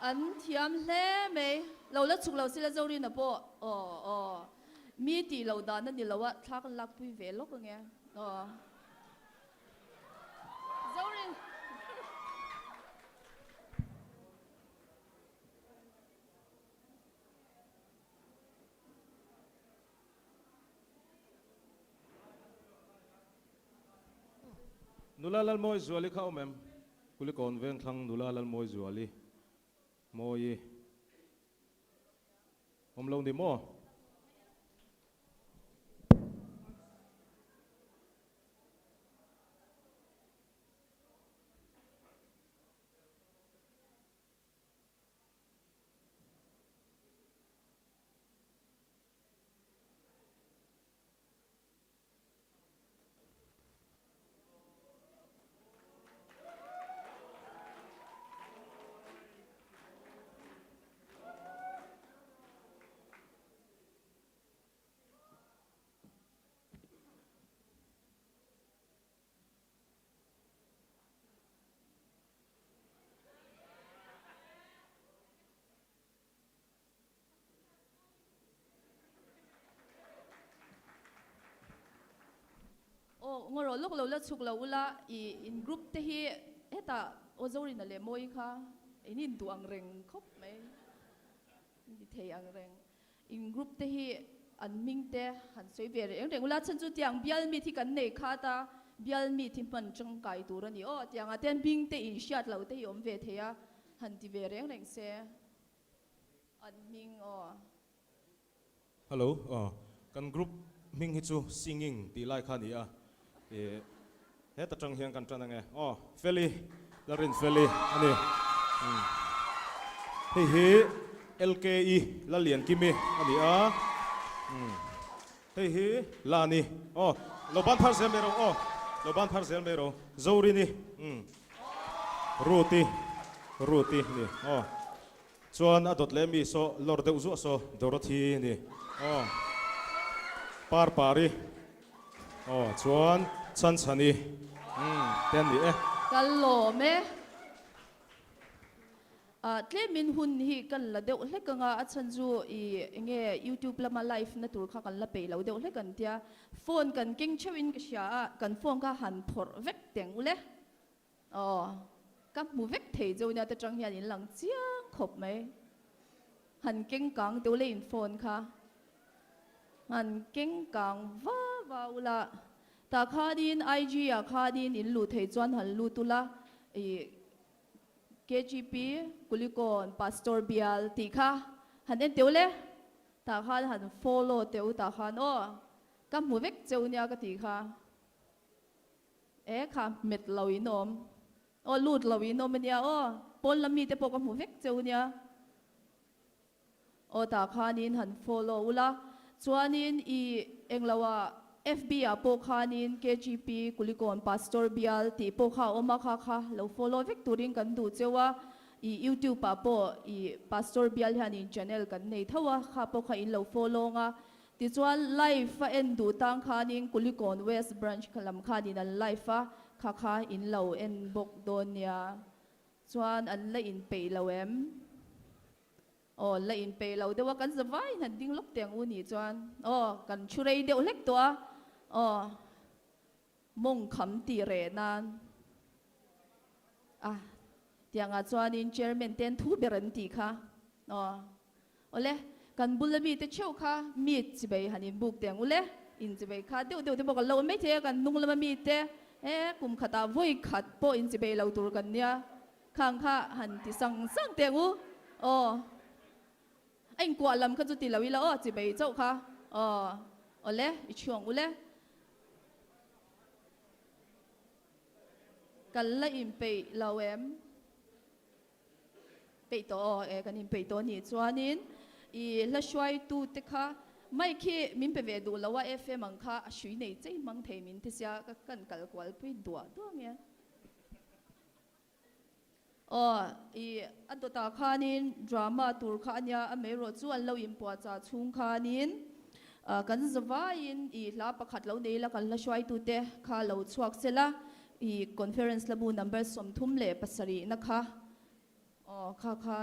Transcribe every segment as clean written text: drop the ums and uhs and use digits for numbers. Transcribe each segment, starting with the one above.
อันเทียมเล่ไหมเราละชุกเราสิละเจ้ารีนะปออ๋อมีตีเราดานนั่นเดี๋ยวเราว่าทักลักพี่เวลกไงอ๋อเจ้ารีนุลาลัลมอยจวลิเข้าแมมกุลิกอนเวงคลังนุลาลัลมอยจวลิมอยผมลงดิโมโอ้งรอลูกเราละชุกเราละอินกรุ๊ปที่เฮ้ตาโอเจ้ารีนั่นเลยมอยค่ะอินินตัวอังเริงครบไหมดิเทอังเริงอินกรุ๊ปที่อันมิงเตะหันสวยเวรเองเรื่องเวลาฉันจุดยังเบียลมีที่กันเนคาตาเบียลมีที่มันจังไกตัวนี่โอ้ยังอาเทนมิงเตะอินชาร์ดเราเตะยอมเวทียหันที่เวรเองเรื่องเสียอันมิงอ๋อฮัลโหลกันกรุ๊ปมิงฮิจูซิงกิ้งตีไลค์ขานี่เฮ้ตัดจังเฮียงกันจังไงเฟลี่ลารินเฟลี่อันนี้เฮ้ LKE ลาเลียนกิมมี่อันนี้เฮ้ลานี่โลบันพาร์เซลเมโรโลบันพาร์เซลเมโรโจรินี่รูตีนี่ส่วนอดดเลมีโซลอร์เดอุซุโซดอรธีนี่ปาร์ปารีส่วนชันชันีเต้นนี่กันโหลไหมเทลมินหุ่นฮีกันละเดี๋ยวเล็กกันอ่ะฉันจูเงี้ย YouTube ละมาไลฟ์นะตัวข้ากันละไปแล้วเดี๋ยวเล็กกันเดียโฟนกันเก่งเชวินก็เสียกันโฟนก็หันพอร์เวกเตียงอุเล่กับมูเวกเทจูเนี่ยแต่จังเฮียนี่หลังเจียงขบไหมหันเก่งกังเดี๋ยวเล่นโฟนค่ะหันเก่งกังว้าวละแต่ข้าดิน IG ข้าดินอินลูเทจวนหันลูตุละKGP กุลิกอนพาสตอร์เบียลตีค่ะหันเอ็นเตียวเล่แต่ข้าหัน follow เตียวแต่ข้ากับมูเวกเจ้าเนี่ยก็ตีค่ะค่ะเม็ดลาวินอมลูดลาวินอมเนี่ยปนละมีแต่ปกกับมูเวกเจ้าเนี่ยแต่ข้านี่หัน follow ละส่วนนี้เองละว่า FB ปกข้านี่ KGP กุลิกอนพาสตอร์เบียลตีปกข้ามาค่ะเรา follow เวกตัวริงกันดูเจ้าว่า YouTube ปพาสตอร์เบียลฮันนี่ channel กันในถ้าว่าข้าปกข้าอินเรา follow ที่ส่วน live เอ็นดูตั้งข้านี่กุลิกอน West Branch ขลังข้านี่นั่น live ข้าอินเราเอ็นบกโดนเนี่ยส่วนอันละอินไปเราละอินไปเราเดี๋ยวว่ากันสบายนั่นดิ้งล็อกเตียงอุนี่จวนกันชุเรเดียวเล็กตัวมงคำตีเรนันเตียงจวนอินเจอร์เมนเตนทูเบรันตีค่ะเล่กันบุลมีเตเชียวค่ะมีจิบไปหันอินบุกเตียงอุเล่อินจิบไปค่ะเดี๋ยวบอกกันเราไม่เท่กันนุ่งละมีเตกุมขัดวุ้ยขัดโปอินจิบไปเราตัวกันเนี่ยข้างค่ะหันที่สั่งเตียงอุไอ้กวาดลำขึ้นจุดตีเราวิละจีไปเจ้าค่ะเล่ช่วงอุเล่กันละอิมไปเราไปต่อกันอิมไปต่อนี่จวนนี้ละช่วยตูเตค่ะไม่แค่มินไปเวดูแล้วว่าFMมังค่ะช่วยในใจมังเทมินที่เสียกันกัลกวาลไปตัวเงี้ยอันตัวตาขานินดราม่าตัวขาเนี่ยอเมริกาส่วนเราอินปัวจ่าชุงขานินกันจะว่าอินลาประคัดเราเนี่ยละกันละช่วยตัวเตะขาเราชวกเสละคอนเฟอเรนซ์ละบูนัมเบอร์สมทุ่มเล่ปัสสรีนะคะค่ะ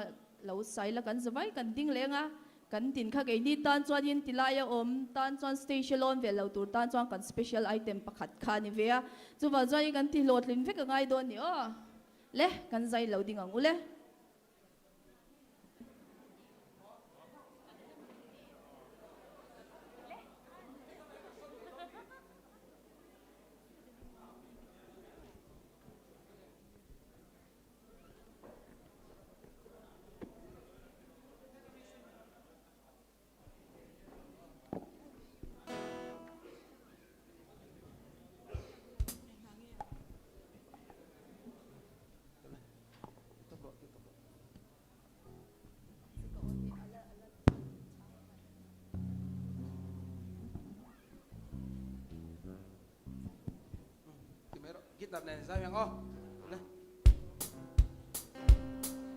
lo sai la kan zawai kan ding lenga kan tin kha ke ni tan chuan in tilaya om tan chuan station on ve lo tur tan chuan kan special item pakhat kha ni vea chuwa zai kan ti lotlin vek ngai don ni o le kan zai lo ding ang ule Git tập này sao hang o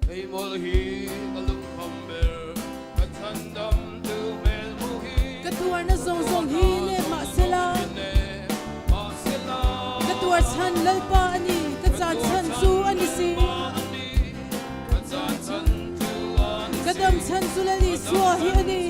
Hey molhi aluk hamber kathandam tu mel muhi Katuar na zong zong hine ma sila Katuar chan lalpa ani Katsan chan su ani si Kadam chan su lali suwa hi ani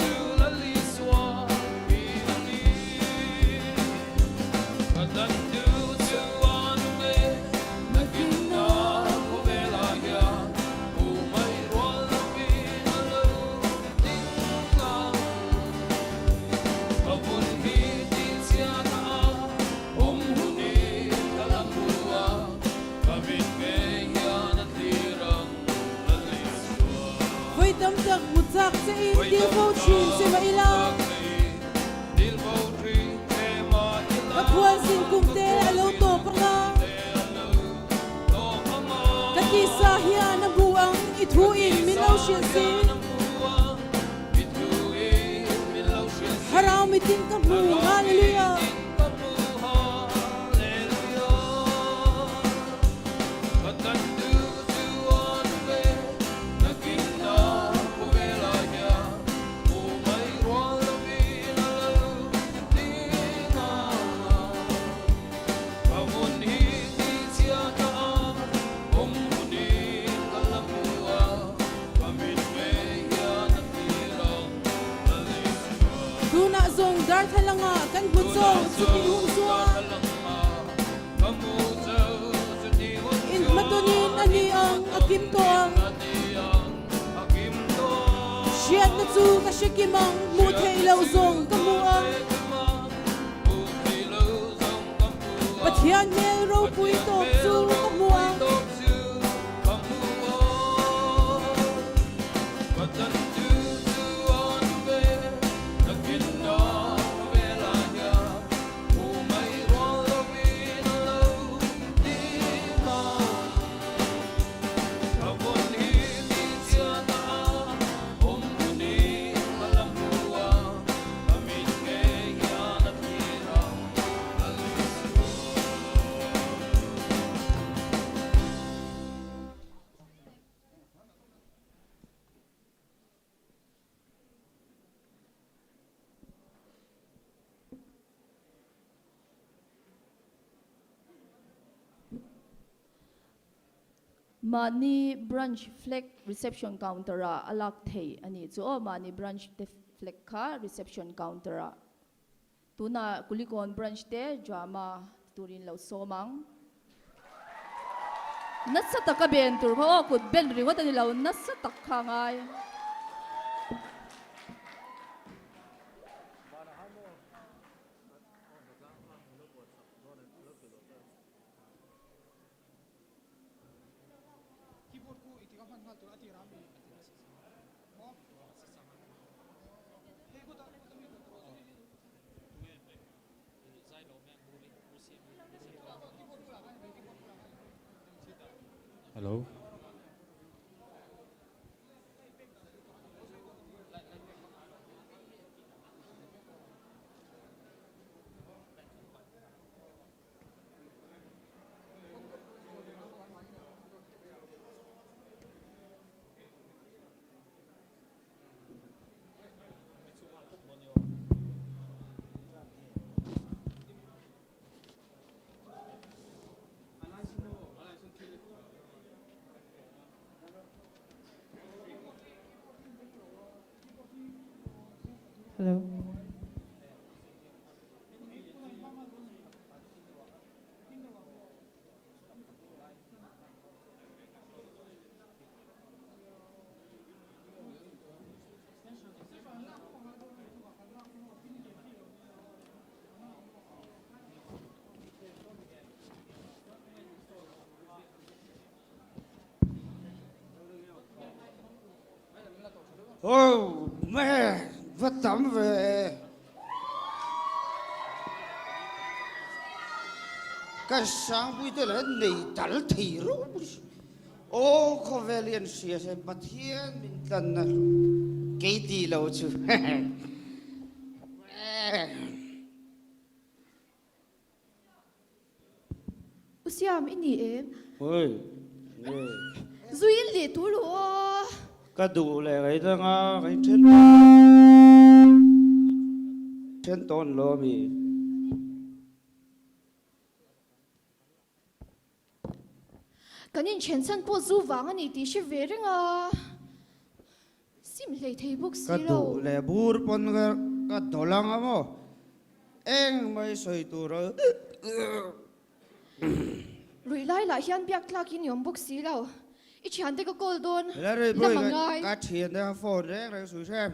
Hoy damdak mutak sa indil mo chin si mailang Katwan sin kumte alaw to panga Katisa hiya na buang ithuin minaw siya sin Haraw mitin ka mo, hallelujah Tuna zong dar thalanga kan bunzong suki hungswa In matunin ani ang akim to ang Siyat na tsu kasyikimang muthe ilaw zong kamuang Pathian mel ro pui tok tsu kamuang Mani branch flag reception counter a alak thei ani chu o mani branch te flag kha reception counter a tuna kulikon branch te drama turin lo somang nasa taka ben tur ko kut ben ri wat ani lo nasa takha ngai Hello. Hello. Ô mẹ vất tắm về. Cái sáng buổi tối là nỉ tල් thì rồi. Ô có vẻ liền xìa sẽ bắt thiên mình cần là cái gì lâu chứ. Usiam ini em. Ôi, Zui le tu lo. cái đủ là cái đó ngà cái trên tôn lo mi. Kanin chen san po zu wang ani ti she ve renga. Sim le thei bok si Cái lo. đủ là bur pon cái đồ lăng à mo. Em mới soi tu rồi. Rui lai la hian biak tlak in yom bok si lo. I chan te ko kol don. Là rồi La bơi mangai. cái tiền đó phone đấy rồi soi xem.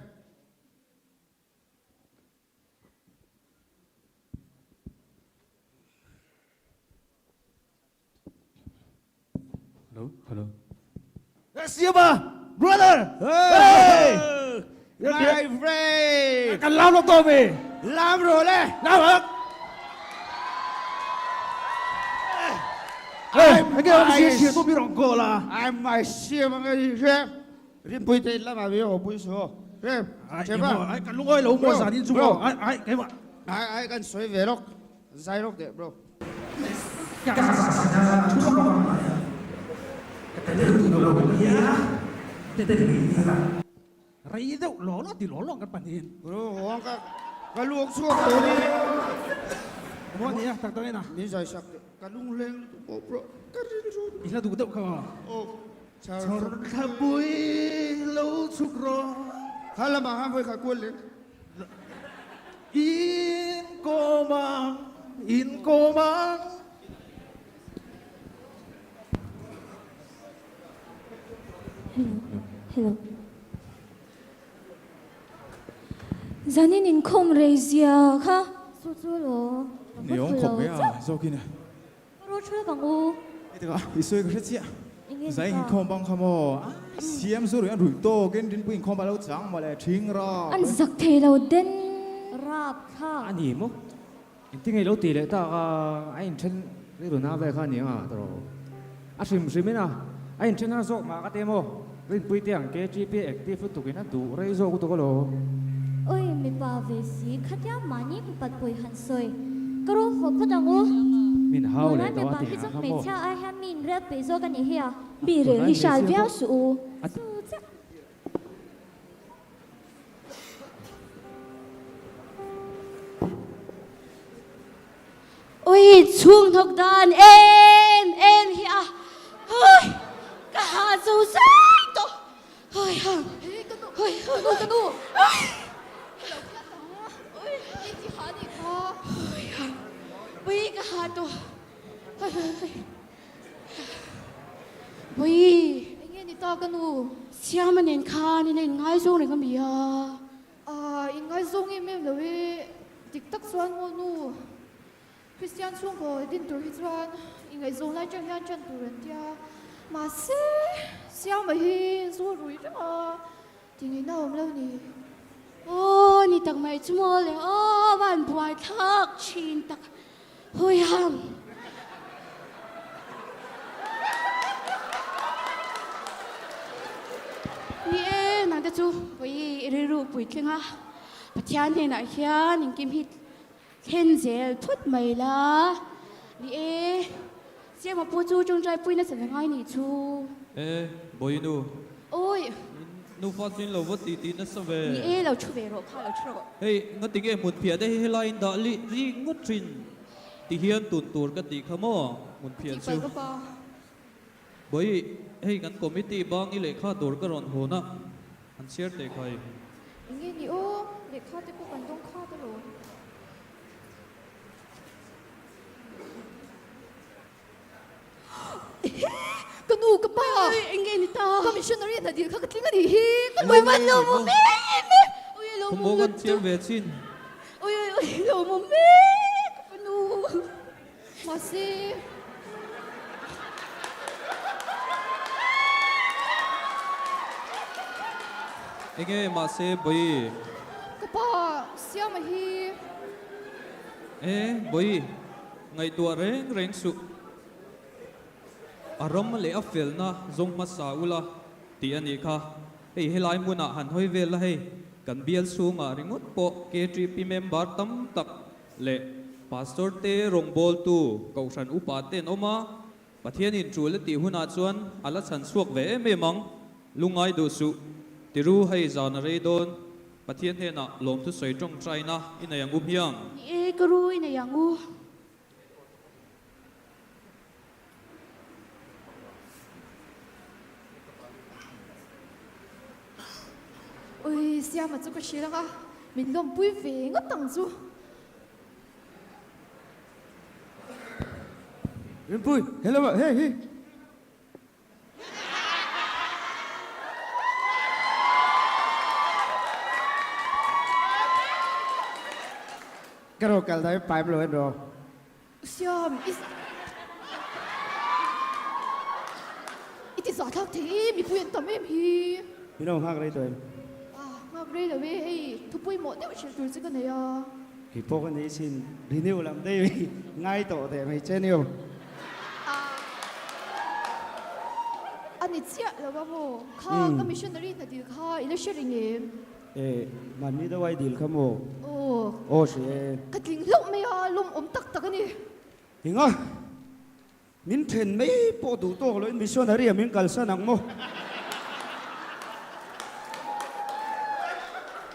Hello, hello. Siapa, brother? Hey! My My friend! Cần làm nó tôi mì. Làm rồi đấy! Nào hả? Anh kia ông xìa tôi bị rộng cổ là. Anh mày xìa mà cái gì xem? Riêng bùi tên là mà biết hồ bùi số. Xem, xem ba. Anh cần lúc ấy lâu mua sản in chung không? Ai, cái mà. Ai cần xoay về lốc. Dài lốc đấy, bro. Ray đâu ló nó thì ló lỏng cái bản hình. Bro, hoang cái luộc xuống tôi đi. Mua gì à? Thằng tôi này nào. Đi dài sắc đấy. Cái lung lên, bro. Cái gì rồi? Ý là đủ đâu không? Ô, chào. Thà bùi lâu chúc rồi. Khá là mà ham với khá cuốn lên. In cô mang, in cô mang. Hello. Zanin in khom reizia kha. Su chu lo. Ni ong khom ve à, zo kin. Ro chue bang u. Ite ka, isoi ka chia. Ingin Zai in khom bang khamo. Siam zo ru rui to gen din puin khom ba lo chang ma le thing ra. An zak the lo den rap kha. 아니 뭐 인팅에 로티래 다가 아인 천 그래도 나베 가니야 또 아심 심이나 아인 천 하나 속 마가 데모 rin pui tiang ke gp active tu kina tu rei zo tu ko lo Oi mi pa ve si khatya mani pat poi han soi. Karo ho phatang u. min hau le Mola to me pa ati hi chak ha me mo cha ai ha min rap pe zo kan ni hia. Bi re li shal vya su u. Su cha. Ôi chuông thọc đàn em hi à ôi cả hà dâu sai to ôi hả ôi cái nụ Oi, ti ha ni kha. ôi hả ôi cả hà to ôi Anh nghe ni ta ka nu. xiêm mà nên kha nên nên ngay xuống này có bị à À, in ngai zong em em lo we. Tik tak suan ngo nu. Christian chung ko din tur hi chuan. In ngai zong lai chang hian chan tur an tia. Ma se siam ma hi zo rui ra. Ti ngai na om lo ni. ô ni tắc mày chú mô lệ ô bạn buổi thắc chín tắc hồi hầm ni e nàng ta chú với rì rù bụi kinh ha bà thiên này nãy kia nhìn kim hít thiên dễ thút mày la ni e xem mà bố chú trong trái bụi nó sẽ là ngay ni chú 에 뭐이누 Ôi, nu phát lo vot ti ti na sa ni ve e lâu chú về rồi khá lâu chú rồi hey nga tinge mun phia de helain da li ri ngut trin ti hian tun tur ka ti khamo mun phia chị chu phải có bao. boi hey kan committee bang i le kha dur ka ron hona an share te khai Nghe ni ô, เด็กข้าจะพูดกันต้องข้าตลอด Kanu ka pa! Ingay nito. Commissioner na di ka katlingan hi! Kanu man lo mo me! Uy, lo mo Kumogan siya vetsin. Uy, lo mo me! Kapano? Masi! Enge mase boy. Kapa! Siya mahi! Boy. Ngay tua reng su. Aram le afel na zong masa ula. Ti ani ka. Helai muna han hoi vel la kan bial su nga ringot po KTP member tam tak le pastor te rong bol tu kausan upaten oma pathian in chu le ti huna chuan ala chan suak ve me mang lungai du su tiru hei zan re don pathian he na lom tu soi trong trai na ina yang hiang Karuy na yang u. Ui, siya ma chu ka shira ka! Min lom pui ve ngot tang chu! Rin Pui, hello mà, hey hey. Cái đồ cả đấy phải rồi rồi. Siya, iti sa thak te mi puyen tam em hi! Mình đâu hát đấy rồi. Ngak rei la we hei, thu pui mo deuh shil tur chi ka nei a! Thì phố cái này xin renew làm đây ngay tổ để mày chơi nhiều. Ani chia la ba mo! Kha commissioner na di kha election ringem! Ê, mà ní đâu ai deal không ô? Oh, Ô sẽ. katling lom me a lom tak ani! Hình á. Mình thèn mấy bộ đủ tổ rồi mình xuân hरी mình cần sang nắng mô.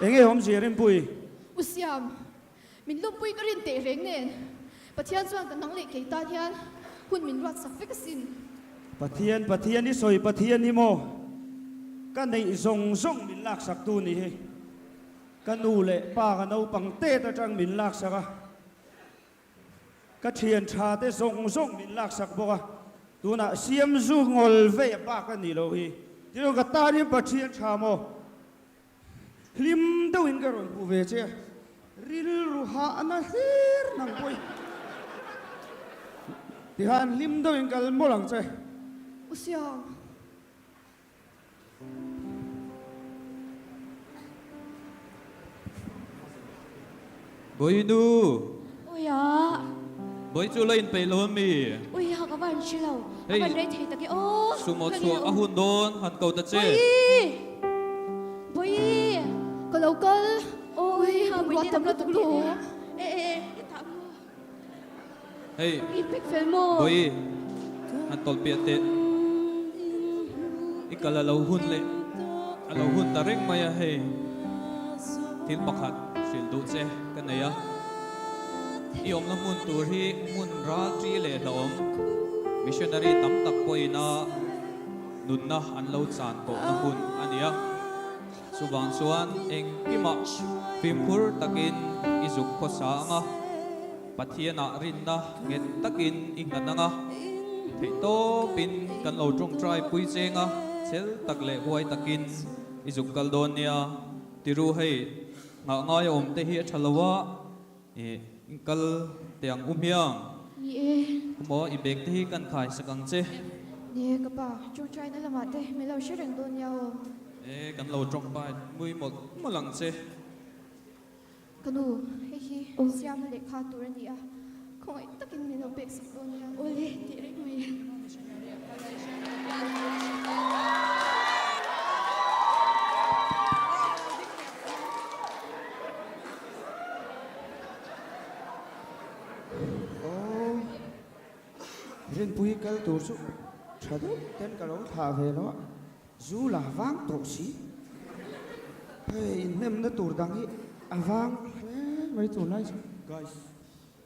Anh ấy hôm gì Rin Pui? Usiam, min lom pui ka rin te reng nen! Pathian chuan kan nang le ke ta hian hun min rat sak vek sin! Pathian đi soi Pathian đi mô. Cái này rong mình lạc sắc tu nì hê. Cái nụ lệ ba cái nâu bằng tê ta trang mình lạc sắc à. Cái thiền trà tê rong mình lạc sắc bốc à. Tu nà xiêm du ngol về ba cái nì lâu hi. Thì nó cái ta đi Pathian trà mô. Lim đâu in cái rồi bù về chứ. Ril ru hạ na hir nang bôi. Thì hàn lim đâu in cái mô lăng chứ. Usiam, boy nu. Uy à. Boy chu lein pe lo mi. Uy à, các bạn chưa lâu. Hey. Các bạn đây thấy ta cái ô. Sumo chu ahun don han kau ta che. Uy. ka local! Ôi, Ui, bữa ruat tam la tuk lo! Ê, tạm. Hey, Ipik fel mo. boy. Han tol pi te. Ikala lo hun le. Alo hun ta reng maya hey. Til pakhat sil du che kanaya. Iom na mun tur hi mun ra tri le lom. Missionary tam tak poi na nun na an lo chan ko na hun ania. Subang suan eng kima pimpur takin izuk ko sa nga. Pathiana rin na nget takin ingan na nga. Thito pin kan lo trong trai pui che nga. Sel takle huay takin izuk kaldon niya. Tiru hay nga ngay om te hi chalawa. Kal tiang umhyang. Nè, Mo ibek te hi kan khai sakang che. Nè ka pa, chung try na lamat eh, may lau shireng doon yaw. Kan lo trong pai mui mo malang che. Kanu, hei hi, siyam na lekha turan niya. Kung ay takin may lau bek sak doon yaw. ôi, direct mày. Rin Pui kal tur su. Chadu ten ka lo tha ve lo. Zu la vang to si. Hey, nem na tur dang hi. Avang. Mấy tur lai. Guys,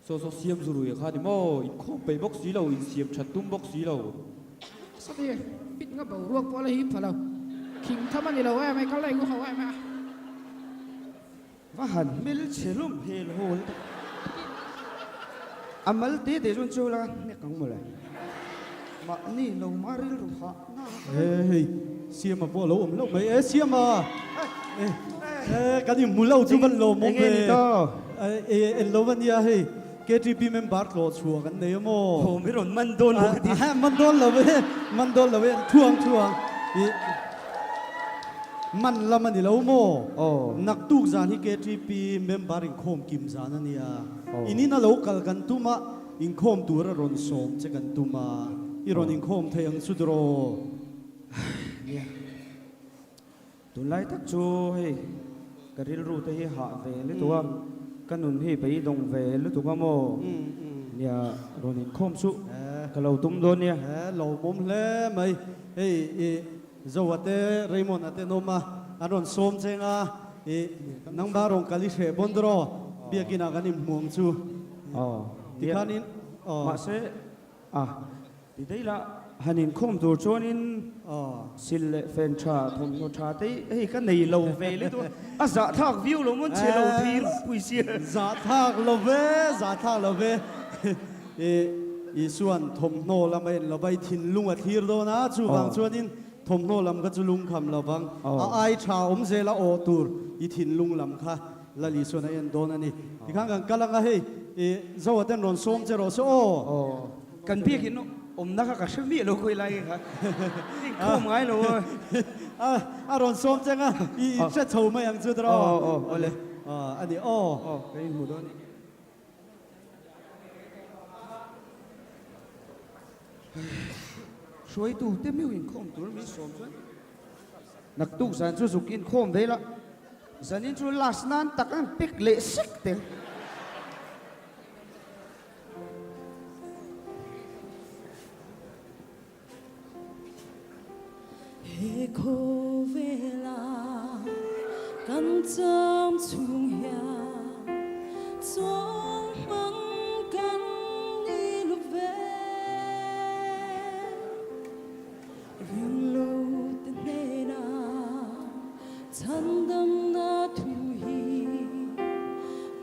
so siam zuru ya khadi mo in khom pe box si lo in siam chat tum box si lo. Sao thế? Biết ngã bảo ruột bỏ lại hít phải đâu? Kinh thắm anh đi đâu em, mày có lại ngủ hậu em à? và hẳn mil chelum hel hol amal te de jun chola ne kang mole ma ni lo maril ru ha na Hey, siam mà bỏ lỗ lỗ mấy ấy siam mà. Cái gì muốn lâu chú vẫn lỗ mông nghe đi to lâu vẫn ya hey. KTP member lỗ chùa cái này mò. hồ mấy rồi man don hồ đi Man đôn là về chuang. Man là man đi lâu mò. Nặc tu gian hi KTP member in khom kim gian anh ya. Ini na local kan tu ma in khom tu ra ron som che kan tu ma. Iron in khom thay ang sudro. tu lai tak chu hey karil ru te hi ha ve le tua kanun hi pe dong ve le tu ka mo nia ronin khom su kalau tum don nia Lâu mồm lẽ mày. Hey, dâu ate Raymond ate noma. Aron som che nga. Nang barong kali she bondro. Bia kina kanin muang chu. Di kanin. ma se ti dei la hanin khom tur chonin sil le fen cha thom no cha te hey kan nei lo ve le tu a za thak view lo mon che lo thir pui sia Dạ thác lo ve. I suan thom no lam en lo bai thin lung a thir do na chu wang chuanin thom no lam ka chu lung kham lo wang. Ai tha ze la o tur I thin lung lam kha la li suan en don ani. Ti khang kan kalanga hey. Zo aten ron som che ro so kan pia kin no na ka se mi lo koi lai ka ni khom ngai lo ron som che nga I che chou mai ang chu dro. ole Ani cái mù đó suy tu tem miu in khom tu mi som chuan nak tu san chu suk in khom ve la zanin chu las nan tak an pik le sik te He khô về là căn trong chung ya trong măng căn đi lúc về riêng lâu tên này na thân đâm na thu hi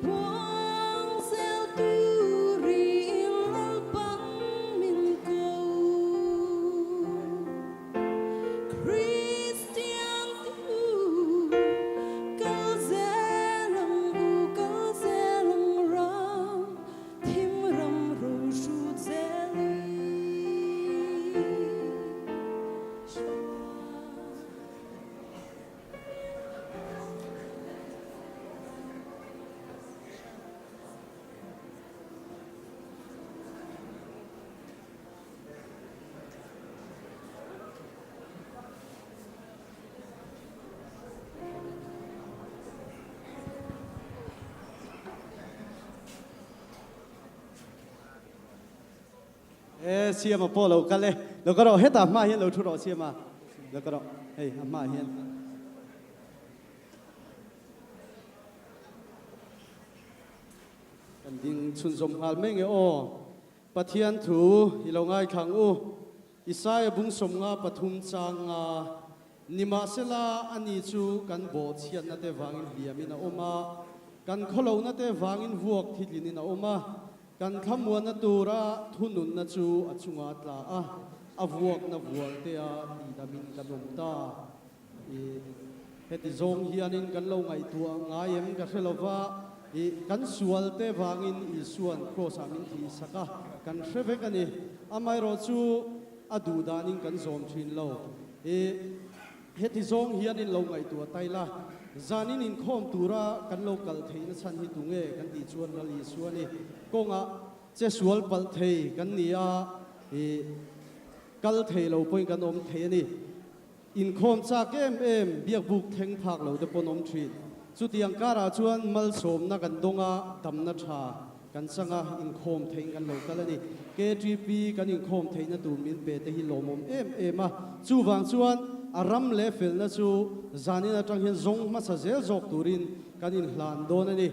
quang gieo tu riêng lâu bắn mình cầu Christian tu câu dễ lòng u câu dễ lòng ram thêm ram rô ru dễ li siam mà po lo ka le. Lo ka ro heta ma hian lo thu ro siam ma. Lo ka ro. Hey, ma hian. Kan ding chun som hal meng e Pathian thu I lo ngai khang Isaiah bung som nga pathum chang nga nima sela ani chu kan bo chian na te wangin biamina oma kan kholo na te wangin vuak thilin na oma kan khamwa na tura thunun na chu achunga tla a vuak na vual te a damin kanom ta heti zong hianin kan lo ngai tua ngayem ka hrelowa kan sual te wangin suan cross amin thi saka kan hrevek ani amai ro chu adu danin kan zom thin lo heti zong hianin lo ngai tua taila zanin in khom tura kan local theina chan hi tunge kan ti chuan la li suani konga che sual pal thei kan nia kal thei lo point kan om thei ani in khom cha kem biak buk theng phak lo de ponom thri chu tiang kara chuan mal som na kan donga tam na tha kan sanga in khom thei kan local ani KTP kan in khom thei na tu min pe te hi lomom ma chu wang chuan aram le fel na chu zanin atang hian zong ma sa zel jok turin kan in hlan don ani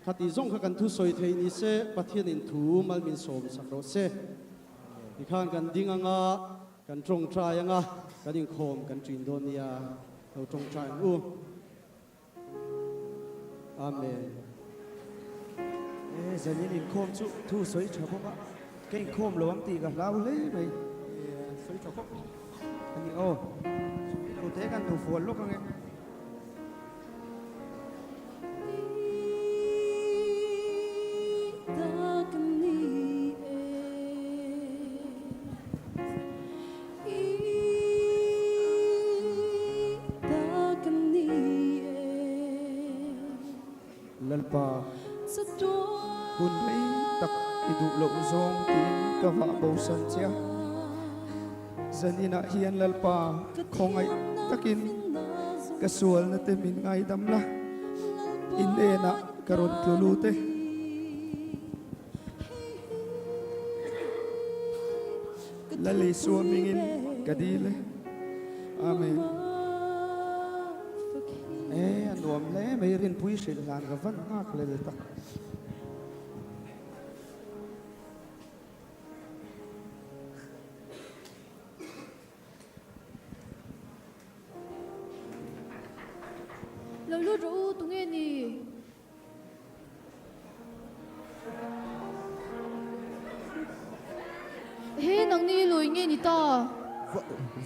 khati zong kha kan thu soi thei ni se pathian in thu mal min som sakro se ni khan kan dinganga kan trong trai anga kan in khom kan trin don nia lo trong trai Amen. Giờ nhìn khom chú thu sấy chả bốc á, cái khom lâu ti cả lao lấy mày, sấy chả bốc, anh ô, cô thế kan thu phun lúc anh lalpa hun thấy tak idu lộng zong tin ka va bo san chia zanina hian lalpa khongai takin ka sual na te min ngai dam la in ena karon tulu te lali suamingin kadile amen nuam le mai rin pui sil lan ga van ngak le ta lo lu ru tu nghe ni he nang ni loi nghe ni ta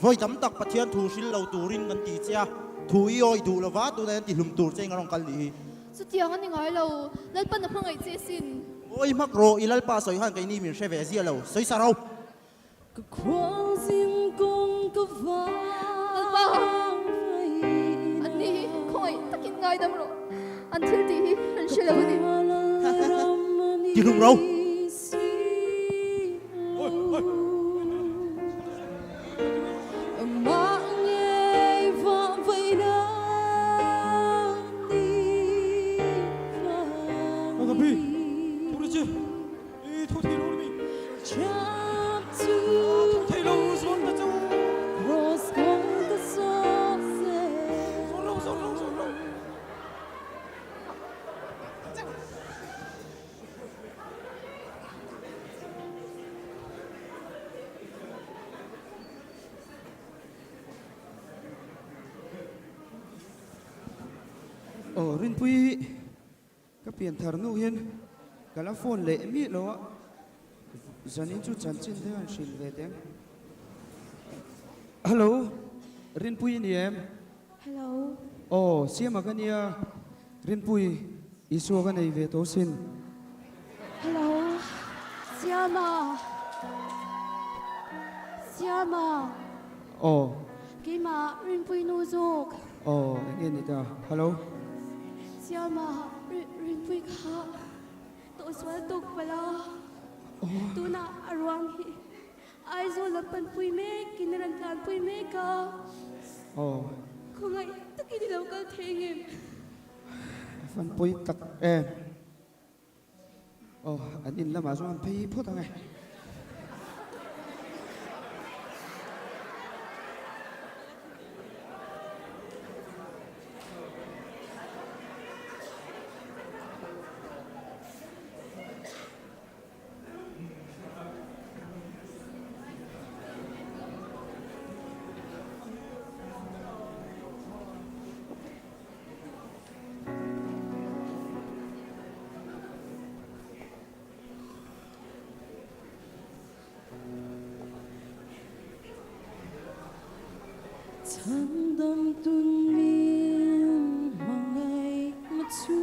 voi dam tak pathian thu sil lo turin kan ti chia thu i oi du lova tu nen ti hlum tur cheng arong kal ni su tiang ani ngai lo lal pan na phangai che sin oi mak ro ilal pa soi han kai ni min she ve zia lo soi sarau Cái khoang riêng con có vang anh đi khoi takin ngai dam ro until ti hi an shelo ni ti hlum ro rin pui ka pian thar nu hian kala phone le mi lo zanin chu chan chin the an shin ve teng hello rin pui ni em Hello. siama ka nia rin pui isu ka nei ve to sin Hello. Siama. Siama. Kima rin pui nu zuk. nghe ni ta hello Siama rin pui kha. To swal tuk pala. Tu na arwang hi. Ai zo lapan pui me kinaran plan pui me ka. Kung ay takin ilaw ka tingin. fan pui tak em an in lama zo an phei phot angai Thân đâm tuôn miên hoàng ngày mất chú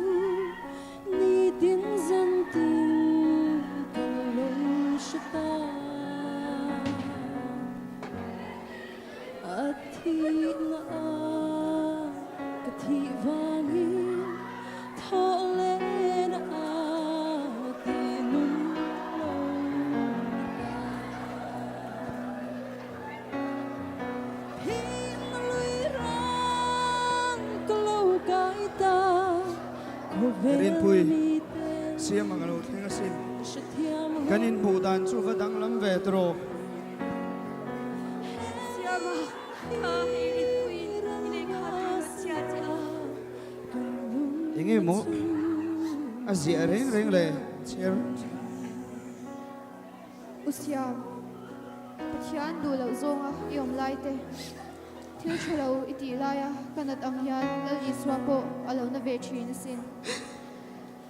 ni tiếng dân tình càng lâu sẽ ta thi na cái thi vang hi thọ lẽ na thì nung rin pui siama ka lo thenga sin kanin bu dan chu va dang lam ve tro Siama. Ka hi rin pui. Ile kha sia sia. inge mo azia reng reng le cher usiam pathian du lo zonga yom lai te thil thalo iti laya kanat ang hian al iswa po alo na ve thin sin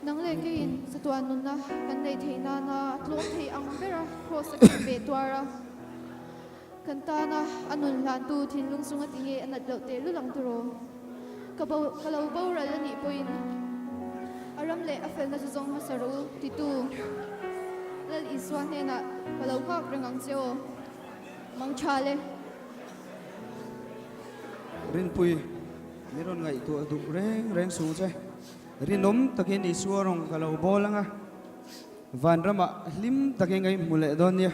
nang le ke in satuan nun na kan nei theina na tlom thei ang bera cross a be twara kan ta na anun lan tu thin lung sunga tinge anat lo te lu lang turo kalau bau ra ni poin aram le afel na zong hasaru titu lal iswa ne na kalau ka rengang cheo mang chale rin pui niron ngai tu adu reng su che rinom takin iswa rong kalau bolanga van rama lim takin ngai mule don ya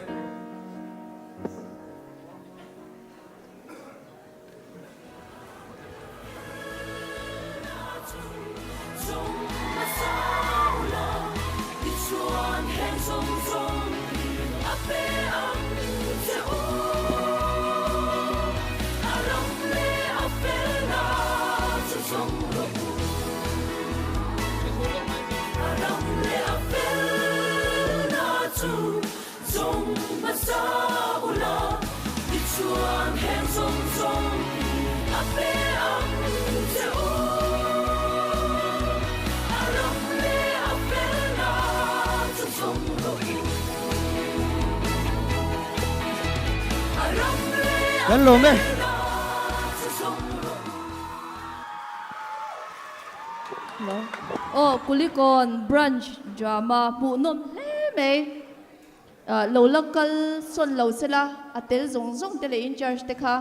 kan lom deh oh kulikon brunch drama pu nom le me lo local son lo sela atel zong zong tele in charge te kha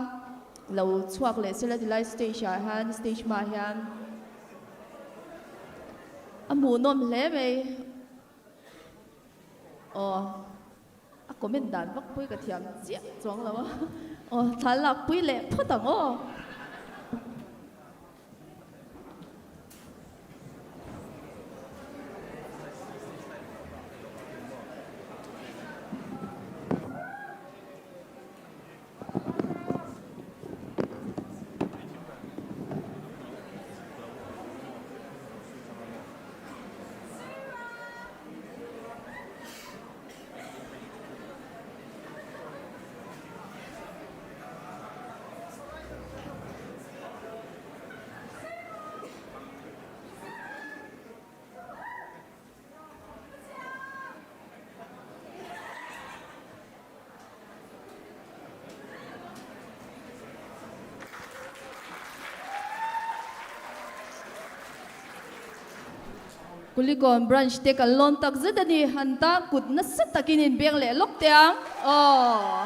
lo chuak le sela di live stage han stage ma hian amu nom le me oh a comment dan vak pui ka thiam chia chong lo oh thalak pui le photang oh kulikon branch te kan lon tak zadani hanta kut na satakin in beng le lok tiang oh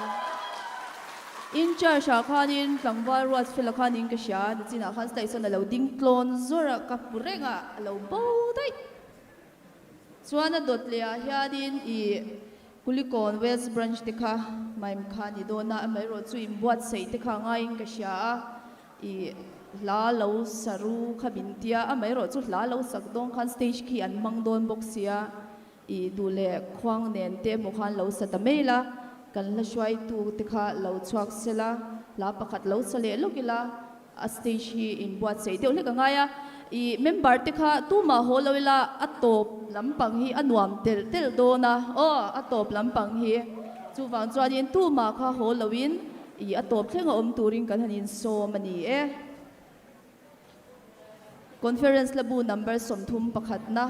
in charge khanin tlangwal ruas filakhanin ka sha china khan station alo ding tlon zora ka purenga alo bodai chuana dot le hiadin I kulikon west branch te kha maim khani dona amai ro chu im buat sei te kha ngai ka sha I la lo saru khabintia amai ro chu la lo sakdong khan stage ki an mangdon boxia I dule khwang nen te mo khan lo satamela kan la shwai tu te kha lo chuak sela la pakhat lo sale lokila a stage hi in buat sei te le ka ngaya I member te kha tu ma holawila atop lampang hi anuam tel tel dona o atop lampang hi chu wang chuanin tu ma kha holawin I atop thlenga om turin kan hanin so mani e conference labu number somthum pakhat na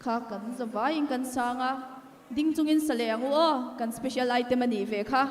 kha kan zawain kan sanga ding chungin saleang o kan special item ani ve kha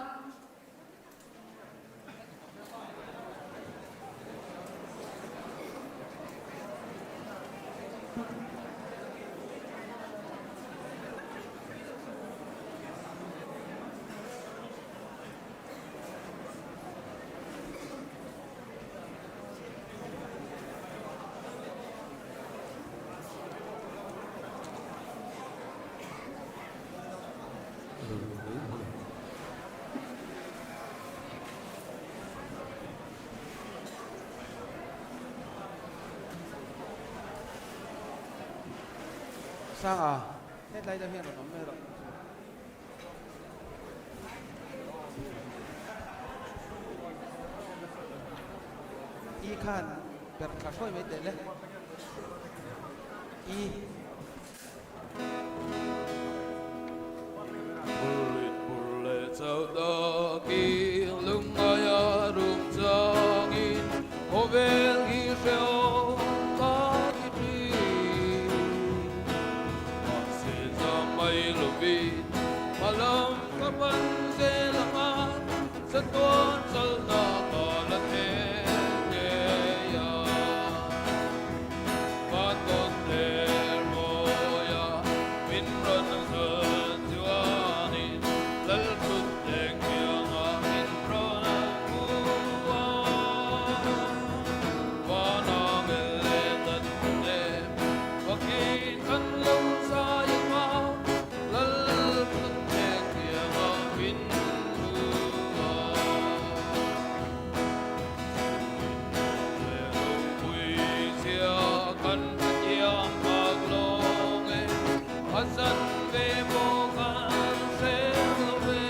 sang à hết đây ra hiện rồi nó mê rồi y khan bẹt cả soi mấy tệ lên y Bulle chau da ki lung aya rum cha Malam kapan selangat Satuan salna kalat hegeya Batot termoya Minron ng juanin Lalput lengyang minron kuwa Wanang eletan dem Wakin kanlaw sayang ma Lalput lengyang minruwa Kan yang maglonge Hasan ve mokan selve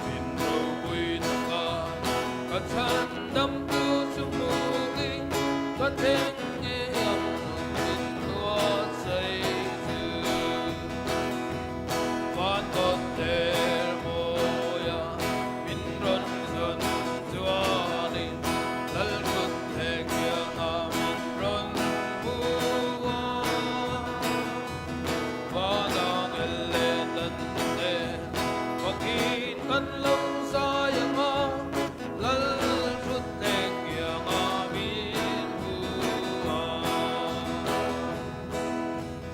Minro buitaka Katsan dam tu sumugi Katenge yang minwa say tu Vatot termoya Minron zon juanin Lalkut hekyang minron buwa Wanang eletan den Wakin kanlaw sayang ma Lalkut hekyang minbuwa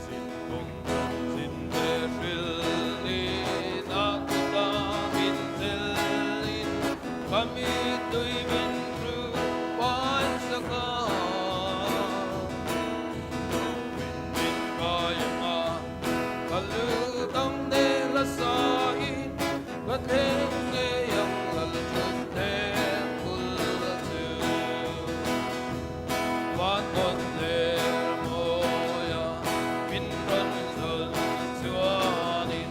Sinbong sinberil ni nakutamin selin Kami tuy minru pansaka Min kayama kalutang nelasain Katenge yang lalutut tempulatu Watot termoya Minron zon juanin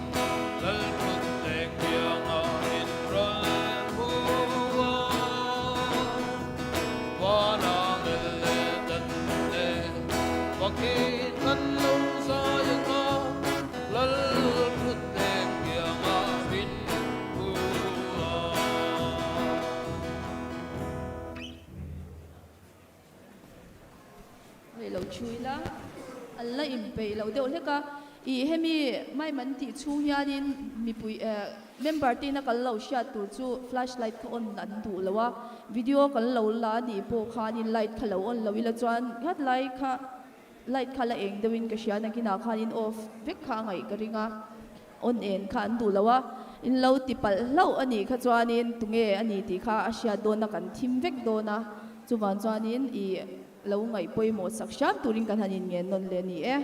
Lalput lengyang minron buwa Wanang eletan den Wakin kanlaw sayang ma Lalput lengyang minbuwa Hei lo chui la alla impe lo deuh hleka I hemi mai man ti chung hianin mi pui member te na kal lo sha tur chu flashlight ka on nan du lawa video kal lo la ni po khanin light kha lo on lawila chuan hat light kha la eng dewin ka sha na kina khanin off vek kha ngai ka ringa on en kha an du lawa in lo ti pal lo ani kha chuanin tunge ani ti kha asia do na kan thim vek do na chuwan chuanin I lo ngai poimo saksham turin kan hanin ngen non le ni e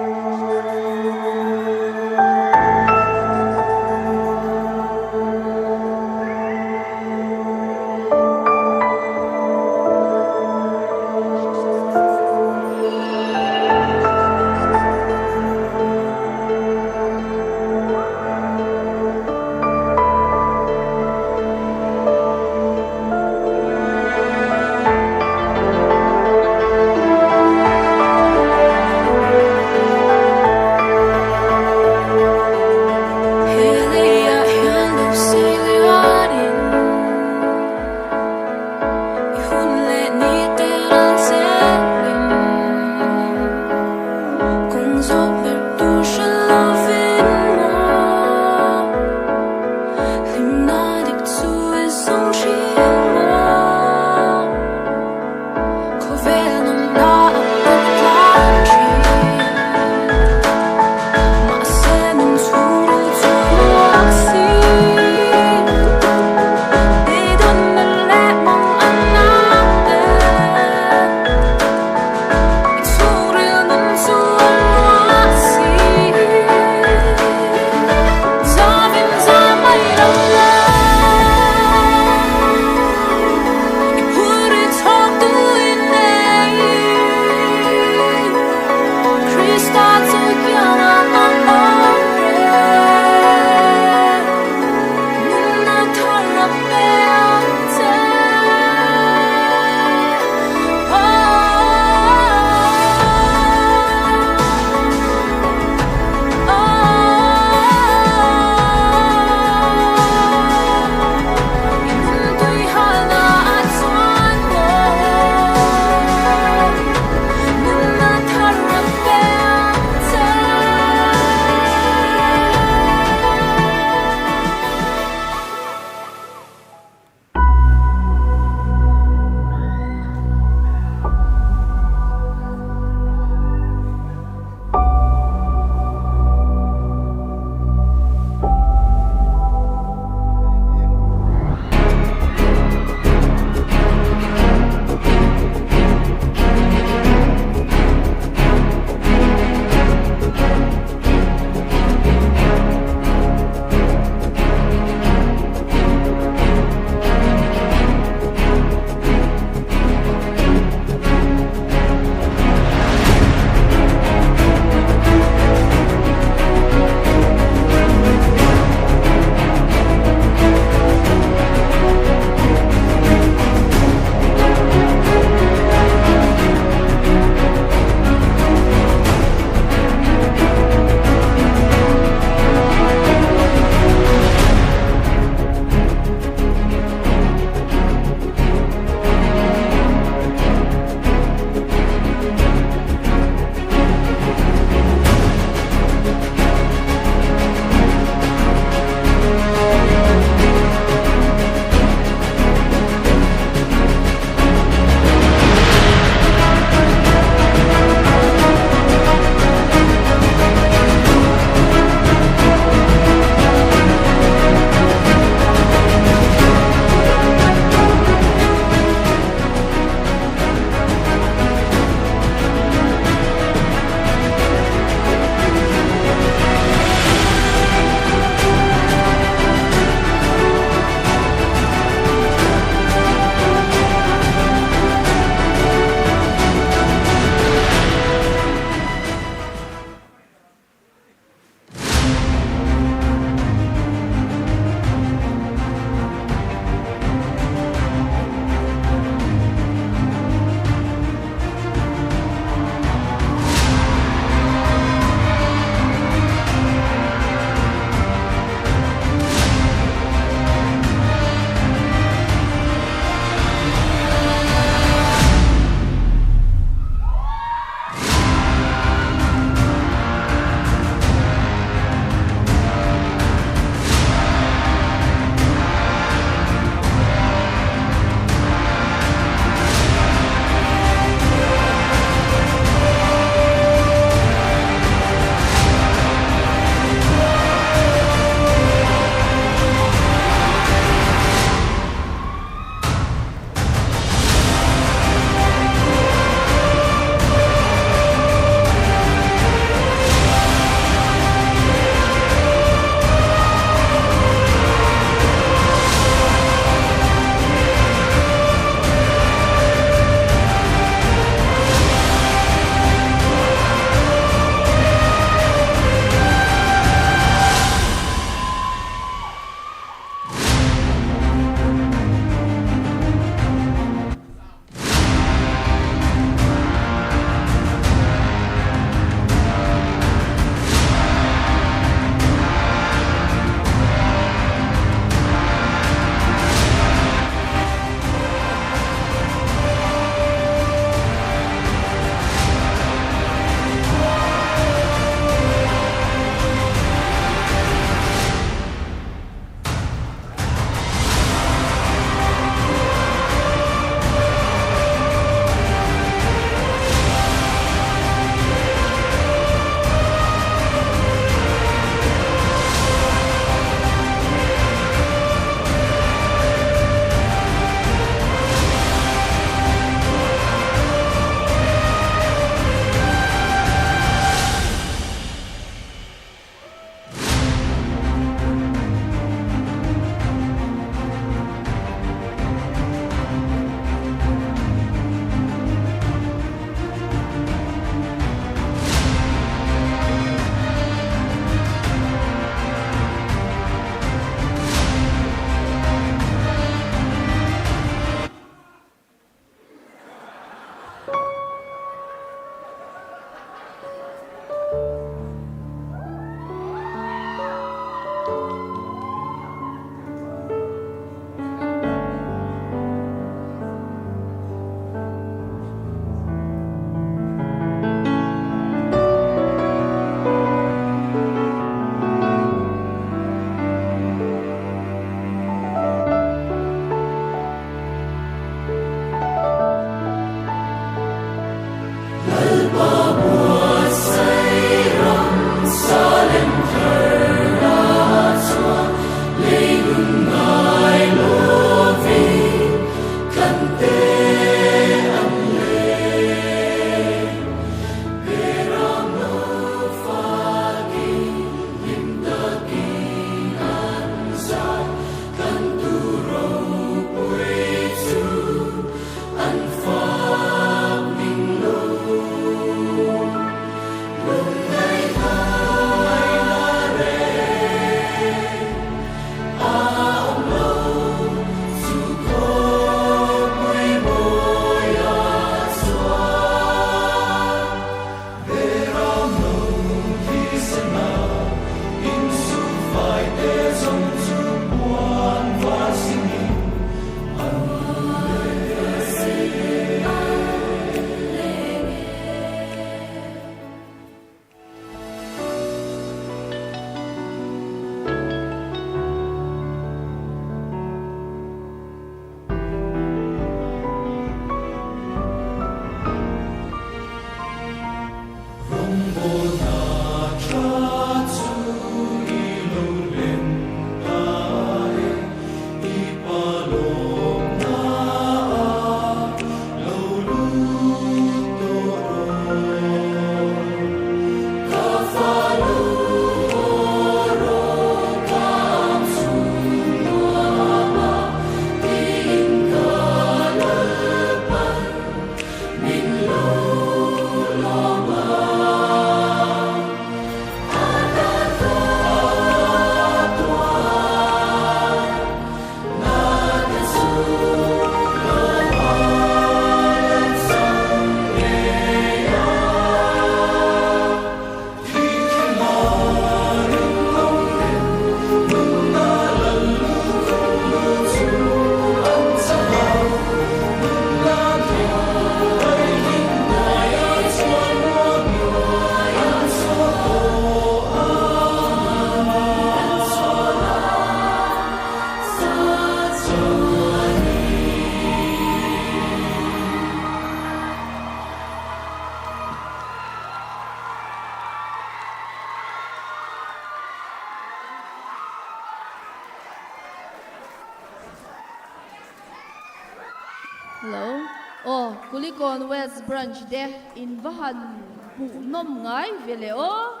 Hello. Oh, Kulikon West Branch de in Vahan bu nom ngai vele o.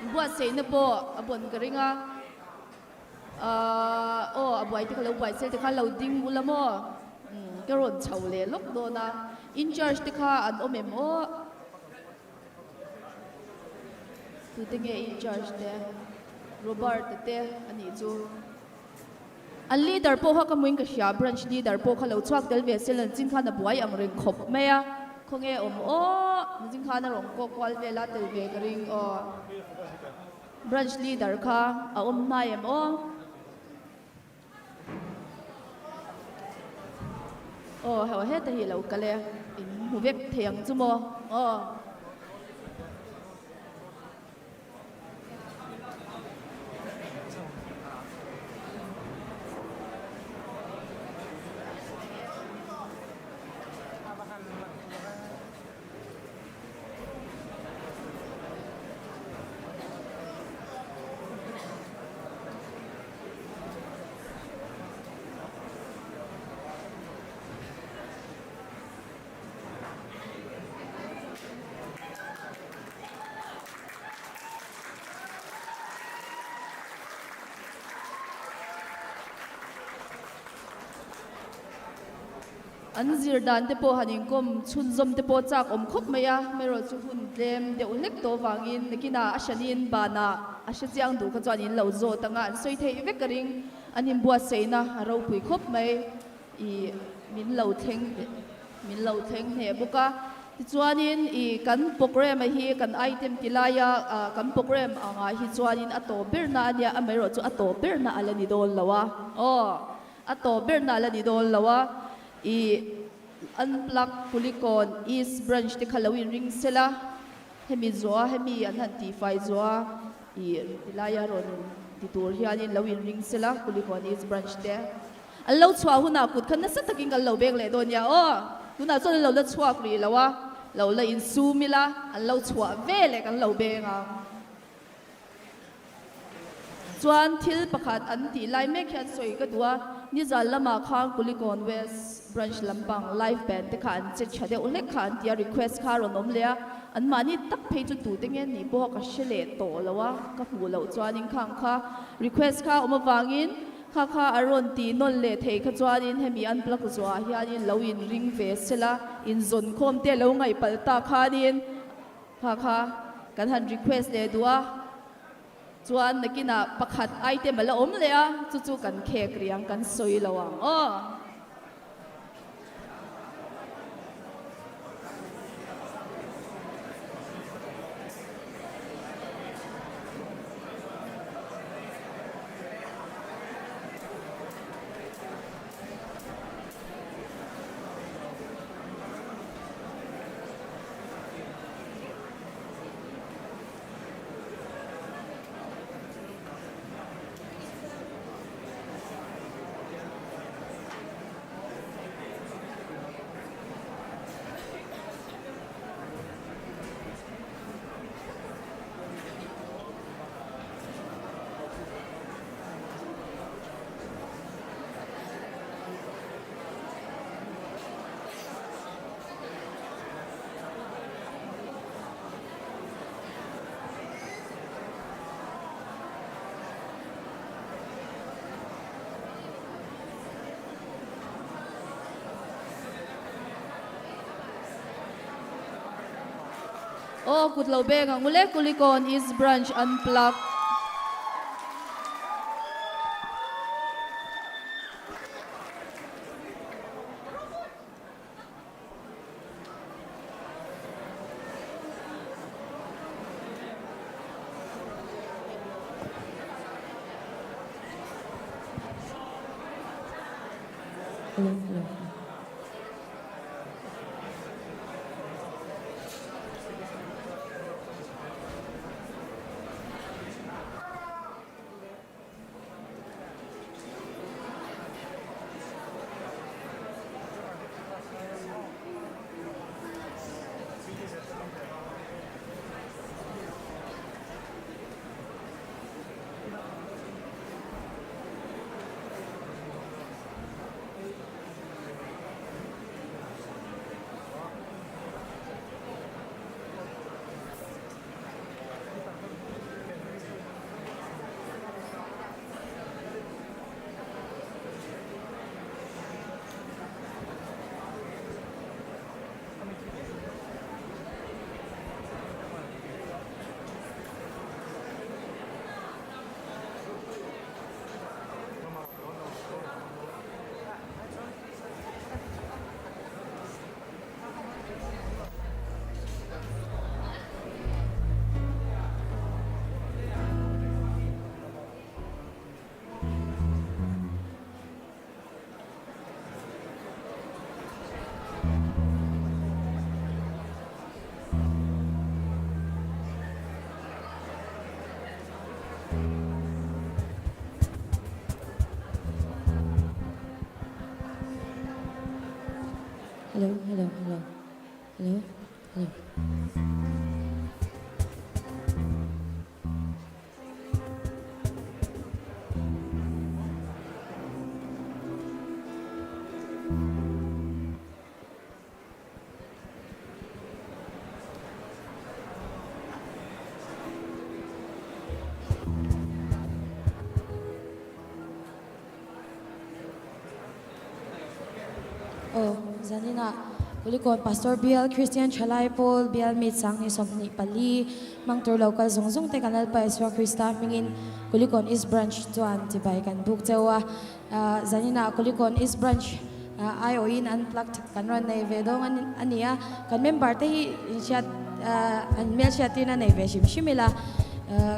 Buat say na po abon karinga. Oh, abuay ti kalau buat say ti kalau ding mula mo. Karon chau le lok do na. In charge ti ka an omem o. Tu tinge in charge de. Robert te ani chu. An leader po ha kamuin ka siya, branch leader po ka lau chuak del ve silan jing kha na buai ang ring khop maya. Kong e o, jing kha na rong ko kwal ve la del ve ka ring o. Branch leader ka, a na em o. O, hawa he ta hi lau ka le, in hu vek thiang chu mo. O. An zir dan te po hanin kom chun zom te po chak khop maya mero chu hun tlem de ulek to wangin nikina ashanin bana ashajiang du ka chuan in lo zo tanga an soi thei vek karing anin bua seina ro pui khop mai I min lo theng he buka ti chuanin I kan program hi kan item tilaya kan program anga hi chuanin ato berna ania amero chu ato berna alani dol lawa o ato berna alani dol lawa I unplug Kulikon East Branch ti Kalawin ring sila hemi zoa hemi an hanti fai zoa I tilaya ron ti tur hianin lawin ring sila Kulikon East Branch te allo chwa huna kut khan na sa taking allo bek le donya o tuna chon lo la chwa kri lawa lo la in su mila allo chwa ve le kan lo be nga chuan thil pakhat an ti lai mek hian soi ka duwa Nizal lama khang Kulikon West Branch Lampang live band te khan che chade ulek khan tia request kha ronom lea an mani tak phei chu tu tengen ni bo ka shele to lawa ka hu lo chuanin khang kha request kha omawangin kha aron ti non le thei kha chuanin hemi an plak zwa hianin loin ring ve sela in zon khom te lo ngai palta khanin kha kan han request le duwa chuan nakina pakhat item ala om lea chu kan khek riang kan soi lawang o Oh, kutlaw beng ang ule Kulikon East Branch unplug. hello, hello, hello, hello, hello. Oh, Zanina, kulikon Pastor Bial, Christian Chalai Paul, Bial Mitsang ni Somni Pali, Mang Tur Local Zongzong te kanal pa Iswa Krista mingin kulikon East Branch tuan tibay kan buk tewa Zanina kulikon East Branch IOIN unplugged kanron na ivedong aniya kan member te siya an mel siya tina na iveshim shimila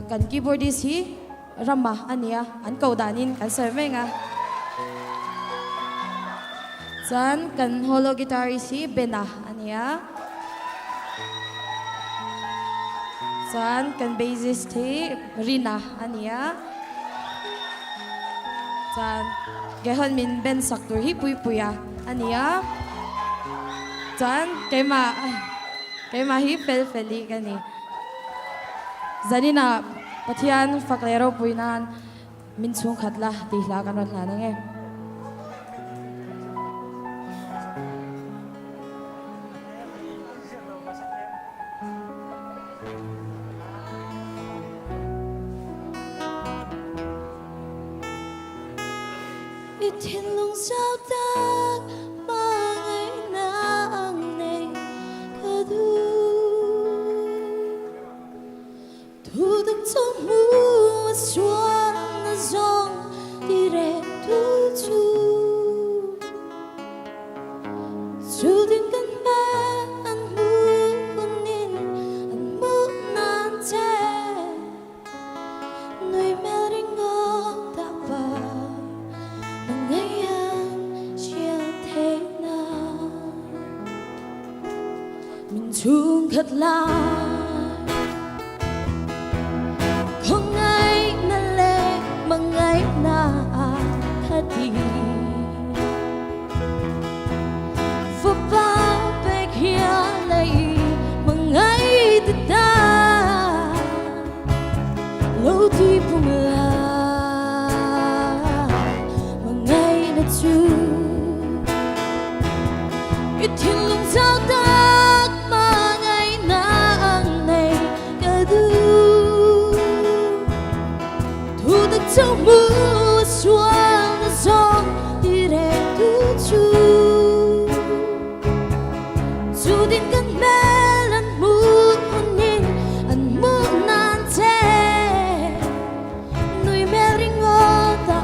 kan keyboardist hi Rama aniya an kaudanin kan serve nga San kan holo guitarist si Bena aniya. San kan bassist si Rina aniya. San gehon min Ben Saktur hi puya aniya. San kema hi Feli kani. Zanina patian faklero puinan min sung khatla tihla kan ron lanenge. Thiên lung sao ta mà ngày nàng này cơ thu được trong mưa xuân giông đi rẽ thu chu đến căn ba ăn mưa con nên ăn mưa nan che nơi mẹ đến ngõ ta vào ngày anh chia thế nào mình chung thật là không ai na lệ mà ngày na thật đi và bao bề kia lại mà ngày từ ta lâu thì buông la Ít thiên lung sao tác mà ngày nàng này cả thu được trong mưa xuân giông đi rẽ chu đến căn mẹ lần mưa hôn nhìn ăn mưa nan che nuôi mẹ ring ngó ta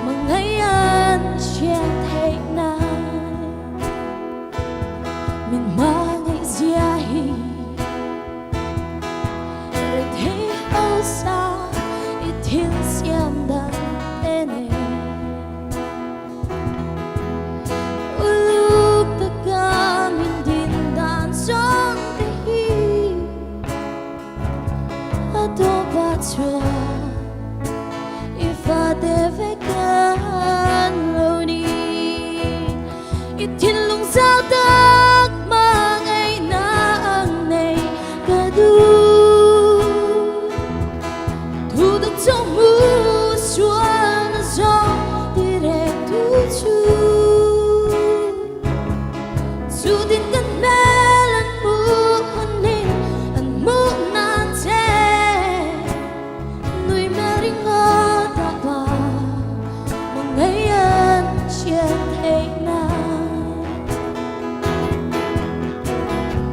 mà ngày anh chen thế nào mình mang ngày dài rồi thấy âu xa ít thiên xem đàn tên lúc tất cả mình tin đàn trong thế ở đâu ba chua if I deve can lâu đi ít thiên lung sao tác mà ngày nàng này cả thu được trong mưa xuân giông đi rẽ chu đến căn mẹ lần mưa hôn nên ăn mưa nan che nuôi mẹ ring ngó ta vào mà ngày anh chia thế nào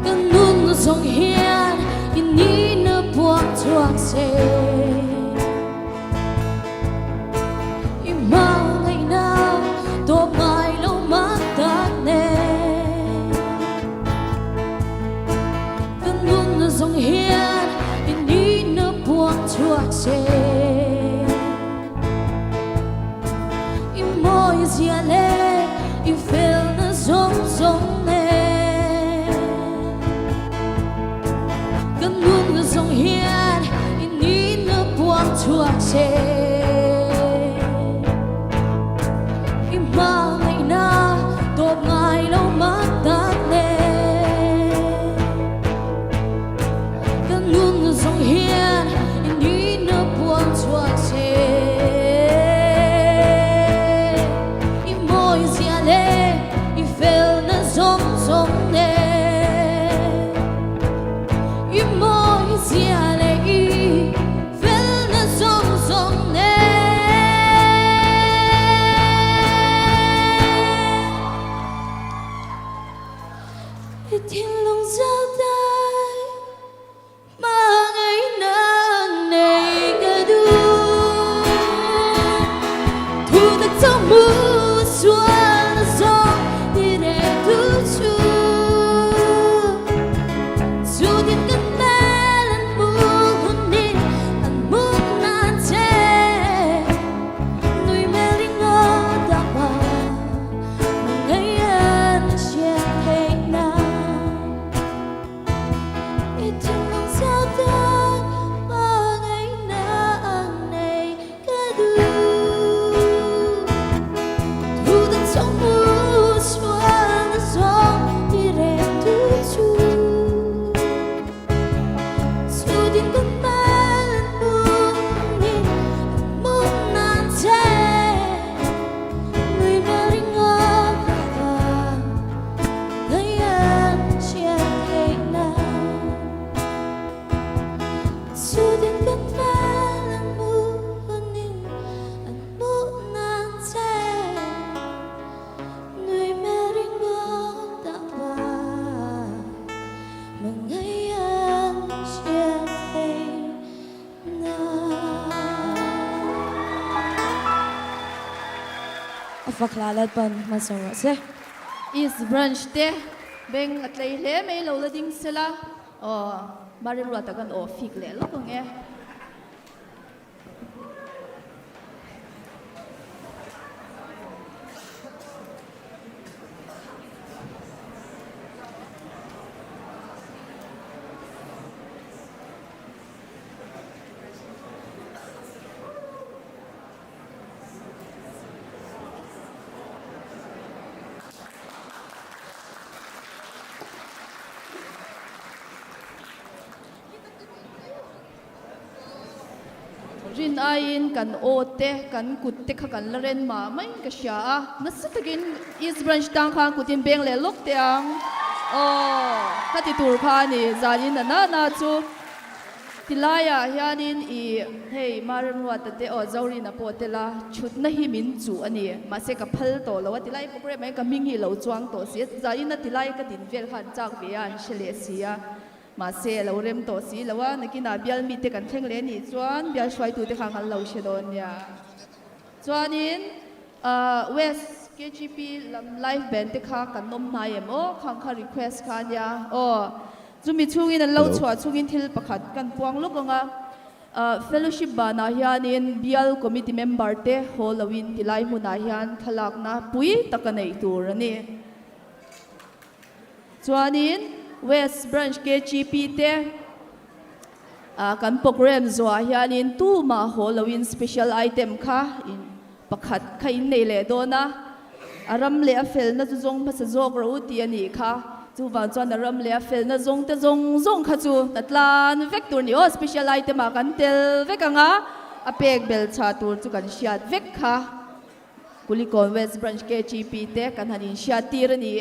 căn nôn nó dòng hiền in ní nó buông chuộc xe mau ngày nào tô mai lâu mắt ta nè căn nôn nó dòng hiền in ní nó buông chuộc xe môi dìa lệ yêu phèo nó giống nè căn nôn nó dòng hiền in ní nó buông chuộc xe mau ngày nào tô mai mu xuân gió đi để tu chu dù thiên cất mê lần mu hôn đi anh mu na che nuôi mê linh ngô đã bà ngày anh chia thế nào ít trong lòng sao ta mà ngày nàng này cả đu thu thân sống mu xuân gió đi để tu chu dù thiên cất mê lần mu đi mu na che người mê linh ngô đã bà ngày anh chia thế nào dù thiên cất mê lần mu đi mu na che người mê linh ngô đã bà mà ngày anh chia thế nào Afaklalat pan masoro se is branch te beng atlay le may lo la ding sila marim rata kan fik le lo ko nge rin ain kan ote kan kutte kha kan laren ma mai ka sha nasatagin is branch tang khang kutin beng le lok tiang khati tur kha ni zanin na chu tilaya hianin I hey maram wa tate zawri na potela chut na hi min chu ani ma se ka phal to lo tilai program mai ka ming hi lo chuang to si zain na tilai ka din vel khan chak ve an shele sia mà xe lâu rem to si lâu á nãy kia bial mi te kan theng le ni chuan bial shwai tu te khang kan lo she don ya chuan in West KGP lam live band te kha kan nom mai em khang kha request khan ya chumi chungin an lo chwa chungin thil pakhat kan puang lukonga fellowship bana hianin bial committee member te holawin tilai huna hian thalak na pui takanei tur ani chuanin West Branch KGP te kan program zwa hianin tu ma holawin special item kha in pakhat kha in nei le dona aram le afel na chu zong phasa zok ro ti ani kha chu wang chuan aram le afel na zong te zong kha chu natlan vek tur ni special item a kan tel vekanga apek bel cha tur chu kan shiat vek kha Kulikon West Branch KGP te kan hanin shiat tir ni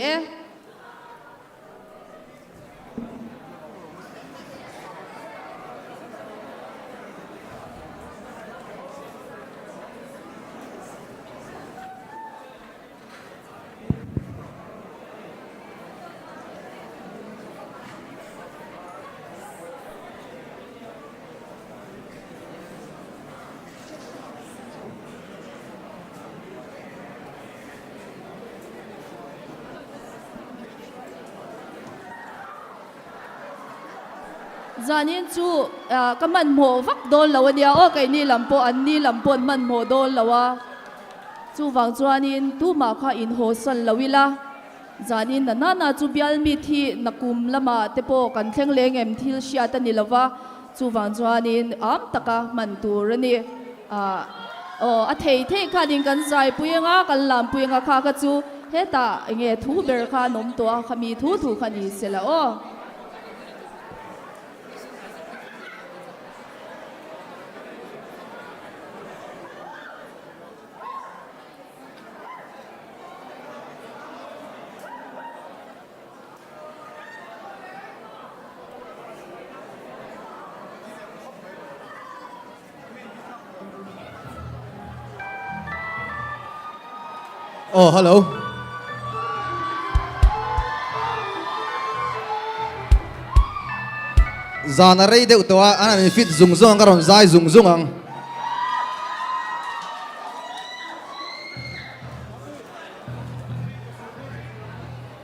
zanin chu kaman mo vak don lawa dia kai ni lampo an ni lampon man mo don lawa chu wang chuanin tu ma kha in ho san lawila zanin na chu bial mi thi nakum lama tepo kan thleng leng em thil sia ta ni lawa chu wang chuanin am taka man tur ani a thei kha ding kan zai puyenga kan lam puyenga kha ka chu heta nge thu ber kha nom to khami thu khani sela Oh, hello. Zana rei deuh to a ana mi fit zung zung ka ron zai zung zung ang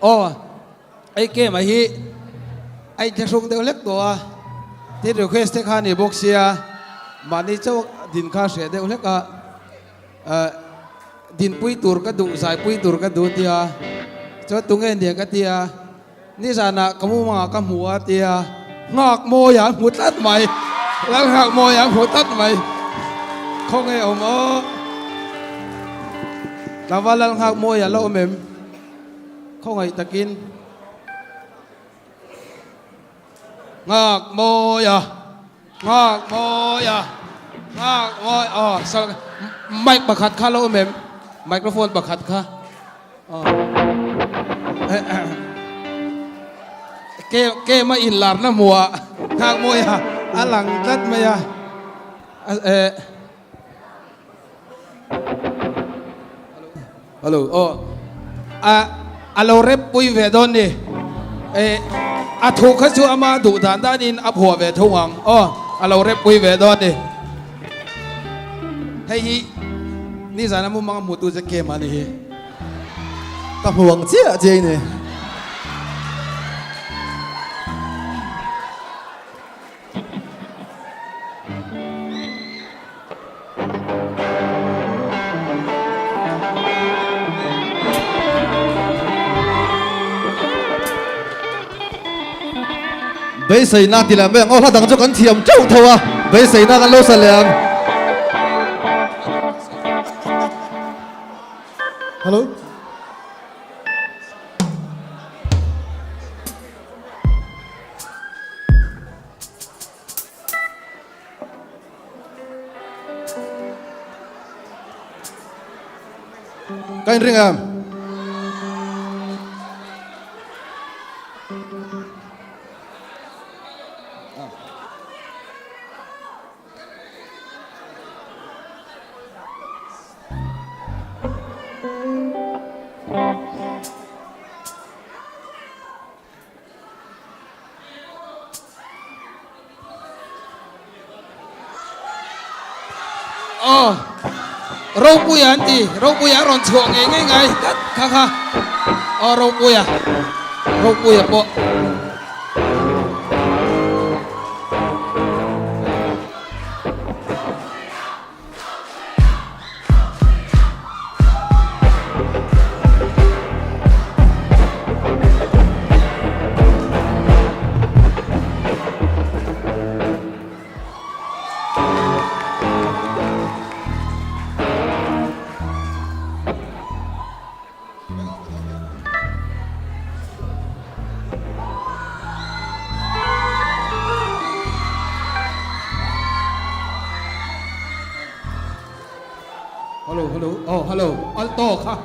อ๋อไอ้เกมไอ้ฮีไอ้จะส่งเด็กเล็กตัวที่รีเควสที่ข้านี่บอกเสียมานี่เจ้าดินข้าเสียเด็กเล็กอ่ะดินปุยตูร์ก็ดูสายปุยตูร์ก็ดูเตียเจ้าตุงเงินเดียก็เตียนี่สานะกมูมากำหัวเตียงอกโมอย่างหัวตัดใหม่แล้วหักโมอย่างหัวตัดใหม่คงไงอมแต่ว่าแล้วหักโมอย่างเราเมมคงไงตะกินงอกโมอย่างงอกโมอย่างงอกโมอ๋อไมค์ประคัดค่ะเราเมมไมโครโฟนประคัดค่ะเกมาอินลาร์นะมัวทางมัวยะอันหลังจัดมายะฮัลโหลโอ้อาเราเรปปุยเวดอนนี่อาถูกเขาชัวมาดูด่านด้านอินอับหัวเวทวังอ๋ออาเราเรปปุยเวดอนนี่ให้นี่สารมุมังมุตุจะเกมานี่กับห่วงเจี๊ยเจนี่เบสใส่หน้าตีแหลมแบงอ๋อถ้าดังเจ้ากันเทียมเจ้าเถอะเบสใส่หน้ากันโลสแลมฮัลโหลกันเรื่องเราปุยอันตีเราปุยรอนช่วงไงค่ะเราปุยปะฮัลโหลฮัลโหลอัลโต้ค่ะ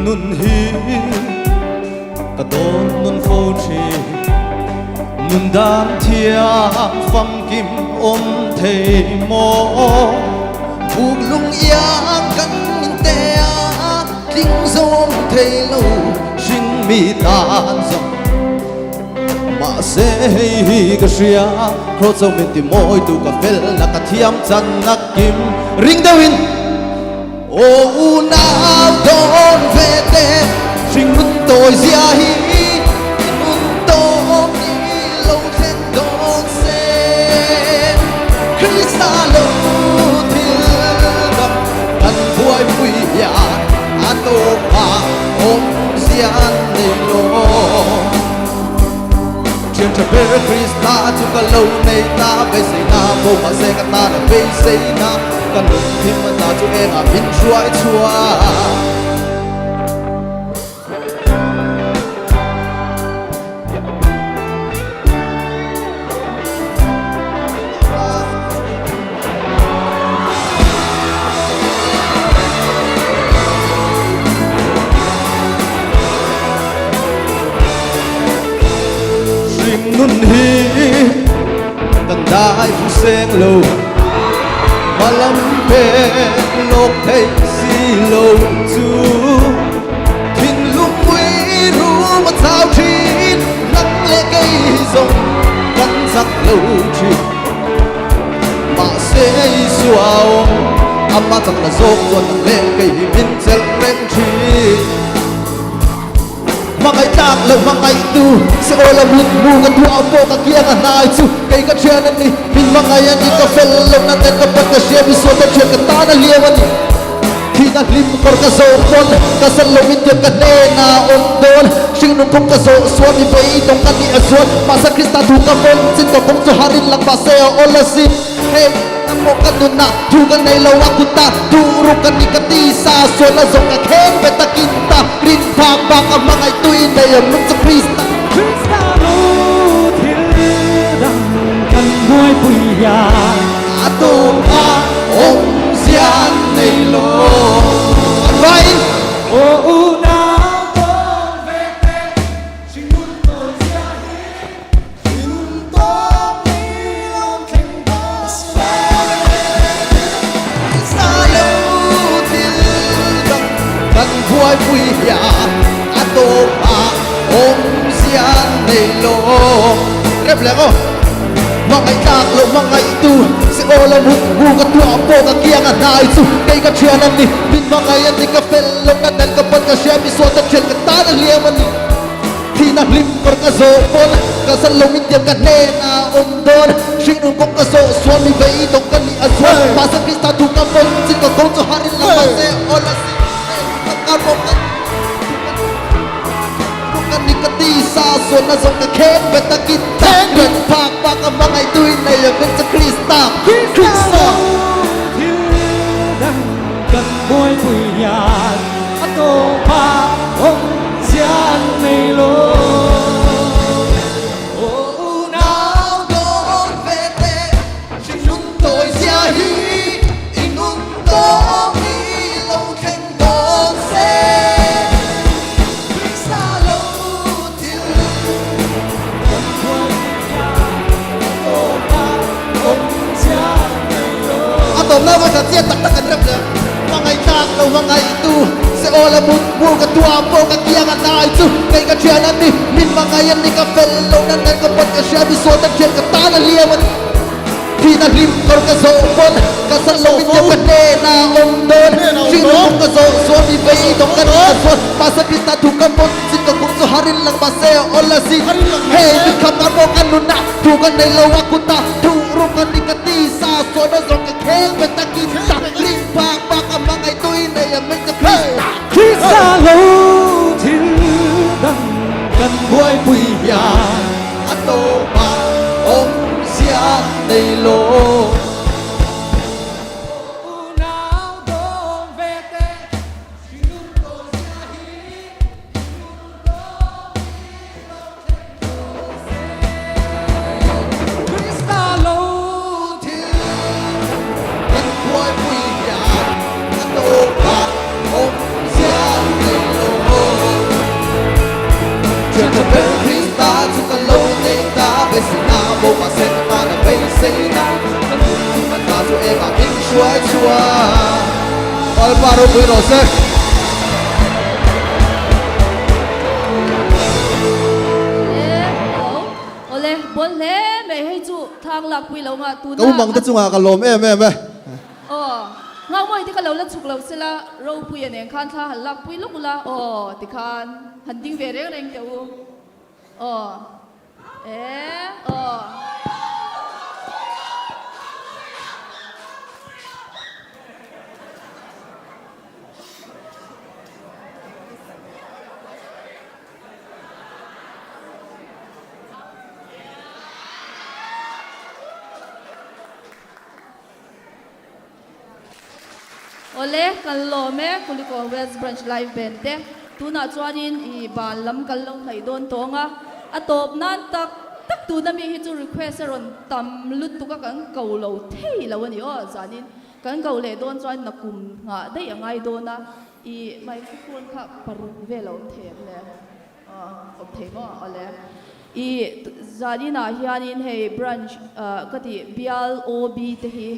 นุ่นฮีกระโดนนุ่นโฟชีนุ่นดานเทียฟังกิมอมเทโมผูกลุงยางกันเตียทิ้งโซมเทลูชิงมีตาจงมาเซฮีกเชียโครโซมิติโมยตูกะเฟลนักเทียมจันนักกิมริงเดวินโอ้นาวโดนเฟเตชิงมุนโตยเสียฮีมุนโตมีโลเทนโดนเซคริสตาโลทิลกับกันป่วยปุยยาอาโตปาอมเสียในโลเทียนเท cho bé Krista chu ka lo nei ta be sei na bo ma se ka ta na be sei na kan him ma ta chu e na bin chuai chua nun hi tan dai fu seng lo malam pe lok thei si lo chu thin luk quy ru ma thao thin nắng lệ cây rồng cắn sắc lâu chi mà sẽ suao amma chẳng là dốc tuần lệ cây min chân ren chi mangai tak lo mangai tu se ola mut mu kan tu apo ka kia ka nai chu kai ka chen ni min mangai ani ka fel lo na ten ka pat ka she bi so ta chen ka ta na liewan khi na lim kor ka zo pon ka san lo mit ka ne na on don sing nu kong ka zo so mi bei tong ka ni azon ma sa krista tu ka pon sin to kong chu harin lang ba se ola si hey mo ka tu na tu ka nei lo akuta tu ru ka ni ka ti sa so na zo ka khen be ta kinta rin phak ba ka mangai tu nei mun sa krista Krista lo thil dang kan muai pui ya tu a om sian nei lo vai o u na vuoi vui ya a to pa om sian nei lo rep le go mangai tak lo mangai tu se ola mut bu ka tu apo ka kia ka nai chu kai ka thian ani bin mangai ani ka fel lo ka dal ka pat ka she mi so ta chen ka ta na liam ani khi na lim kor ka zo pon ka san lo mit ka ne na om don sing nu kong ka zo swami bei dong ka ni azwa pa sa krista tu ka pon sin ka kong to harin la ma se ola bukan nikati sa so na zong ka khen beta kita ren pak pa ka mangai tui na ya ben sa krista krista dang kan muai pui ya ato pa om sian nei lo nào đó về tê xin chúng tôi sia hi in un to mi lâu khen con se krista lo til atom na ba tia tak tak rep le mangai tak lo mangai tu se ola mut bu ka tua po ka kia ka nai chu kai ka chian ani min mangai ani ka fel lo nan ka pat ka sha bi so ta chen ka ta na liaman khi na lim kor ka zo pon ka san lo min ka ne na om don sing lo ka zo so mi bei dong ka na so pa sa krista tu ka pon sin ka kung so harin lang ba se ola si hey mi ka pa mo ka nu na tu ka nei lo wa ku ta tu ru ka ni ka ti sa so na zo ka khen be ta ki ta lim pa pa ka mangai tui nei ya men ka krista Krista lo thil dang kan muai pui ya ato pa om sia nei lo Krista lo kan muai pui ya ato pa om sia nei lo chen ta ben krista chu ka lo nei ta be sin na bo ma se ta na be se na ta ta chu e ka bin chua chua al paro pui ro se ole bon le me hei chu thang lak pui lo nga tu na Kau mang ta chunga ka lom em ngau moi ti ka lo la chuk lo sela ro pui ane khan tha hal lak pui lok la ti khan han ding ve reng reng te u ole kan lo me kuliko West Branch live band te tuna chuanin I ban lam kan lo thei don tonga atop nan tak tak tu na mi hi chu request ron tam lut tu ka kan ko lo thei lo ani o zanin kan ko le don chuan na kum nga dei angai don na I microphone kha paru ve lo them le op the mo ole I zanina hianin hey branch kati BLOB te hi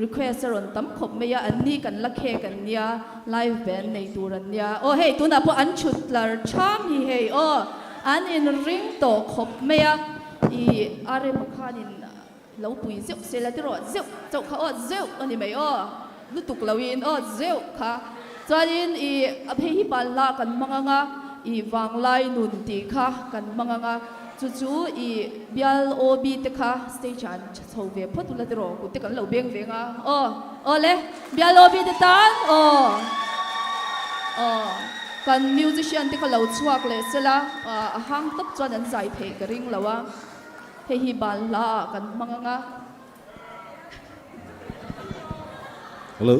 request ron tam khop meya anni kan lakhe kan nia live band nei turan nia hey tuna po an chutlar cham hi hey an in ring to khop meya I are makhanin lo pui zeu selatiro zeu chok kha zeu ani mai lutuk lawin zeu kha chanin I aphe hi pal la kan manganga I wanglai nun ti kha kan manganga chu I BLOB te kha stage an chove photula tiro ku te kan lo beng venga le BLOB te tan kan musician te kha lo chuak le sela a hang top chuan an zai thei ka ring lawa he hi bal la kan manganga Hello.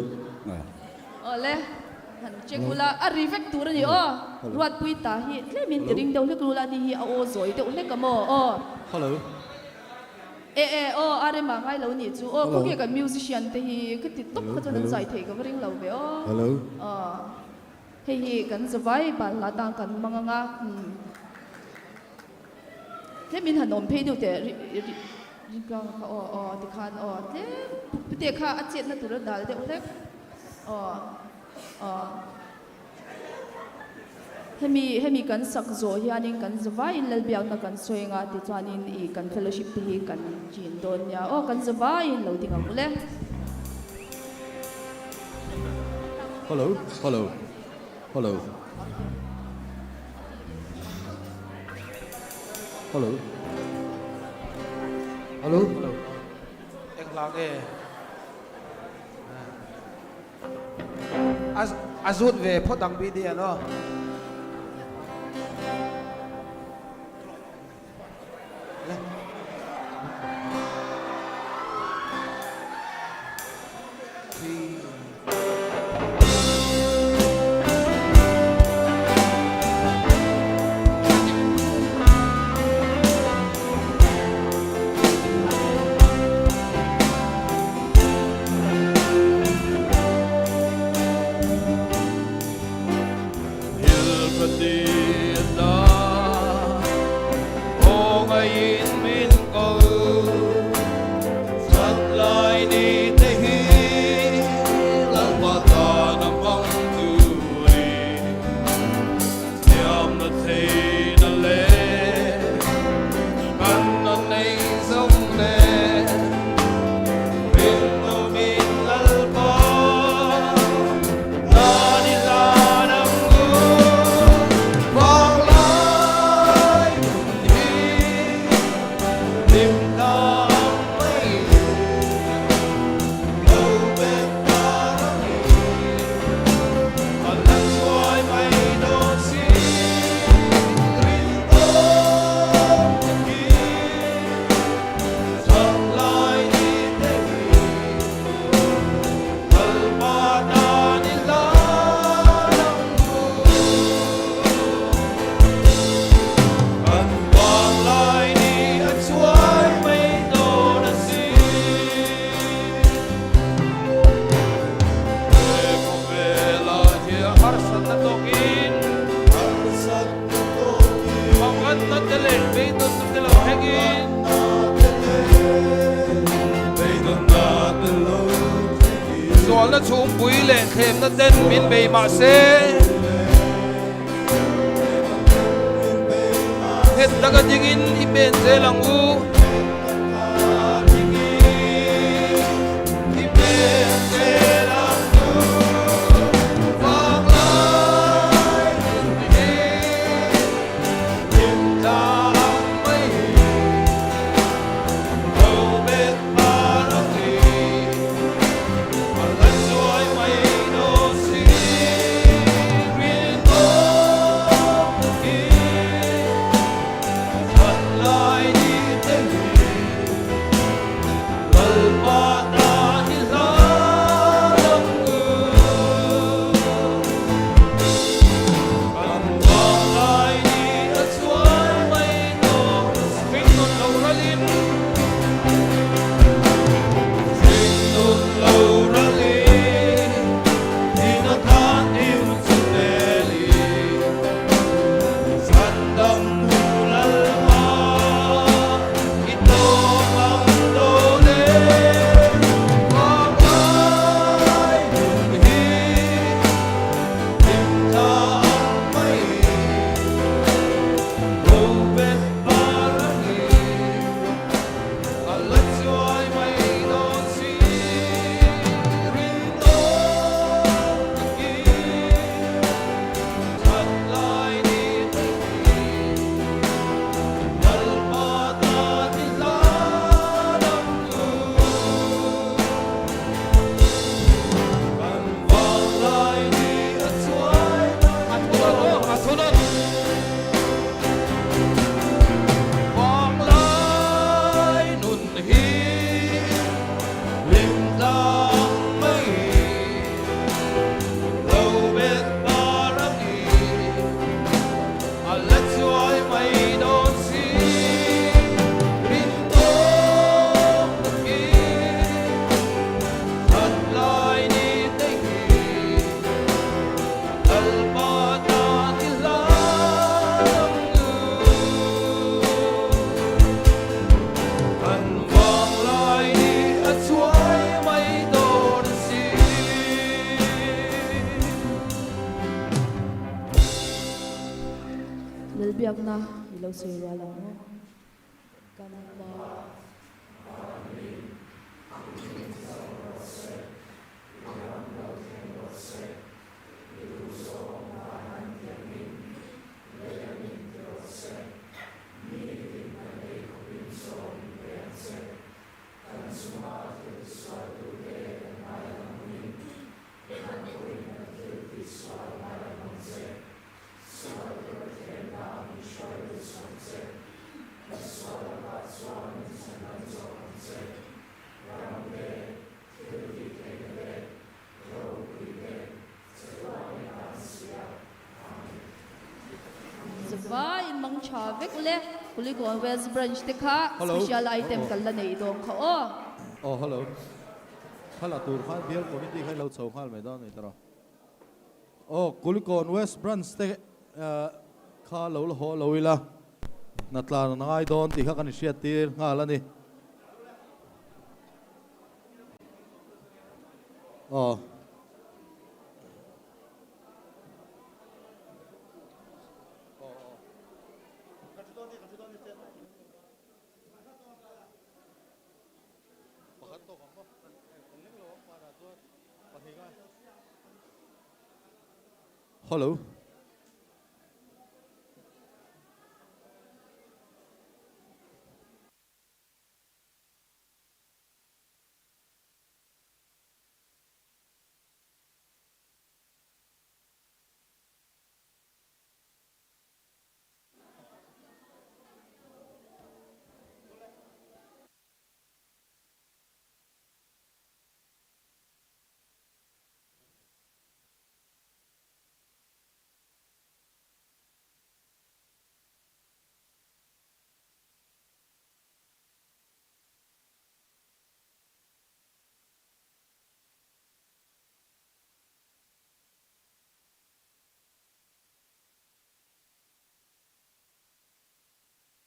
le han chekula a reflect tur ni ruat pui ta hi tlemin ring deu le kula ni hi a o zoi te ule ka mo Hello. are ma ngai lo ni chu ko ke ka musician te hi ka ti top ka chuan an zai thei ka ring lo ve Hello. he hi kan zawai ban la tang kan manganga tlemin han om phei du te ri kang kha ti khan te kha a chet na tur dal de ule hemi kan sakzo hianin kan zawai lal biak na kan soinga ti chuanin I kan fellowship te hi kan chin don nia kan zawai lo dinga mule Hello. Hello. Hello. Hello. Hello. Hello. Em lạc ê Azut về phốt đăng bí đi nó Nó chung bùi lệ thêm nó tên min bề mà xe hết ta cái gì in bên xe lòng u Hãy subscribe cho kênh Ghiền Mì Gõ để không bỏ lỡ biak na ilo sui ra lo kan ba Zwa in mang cha vek le Kuligon West Branch te kha Hello. special item kan la nei dong kha o Oh, hello. Hala tur khan bial committee khai lo chau khal mai don itara. Oh, Kulikon West Branch te kha lo ho lo ila. Natla na ngai don ti kha kan siat tir ngala ni. Oh. Hello.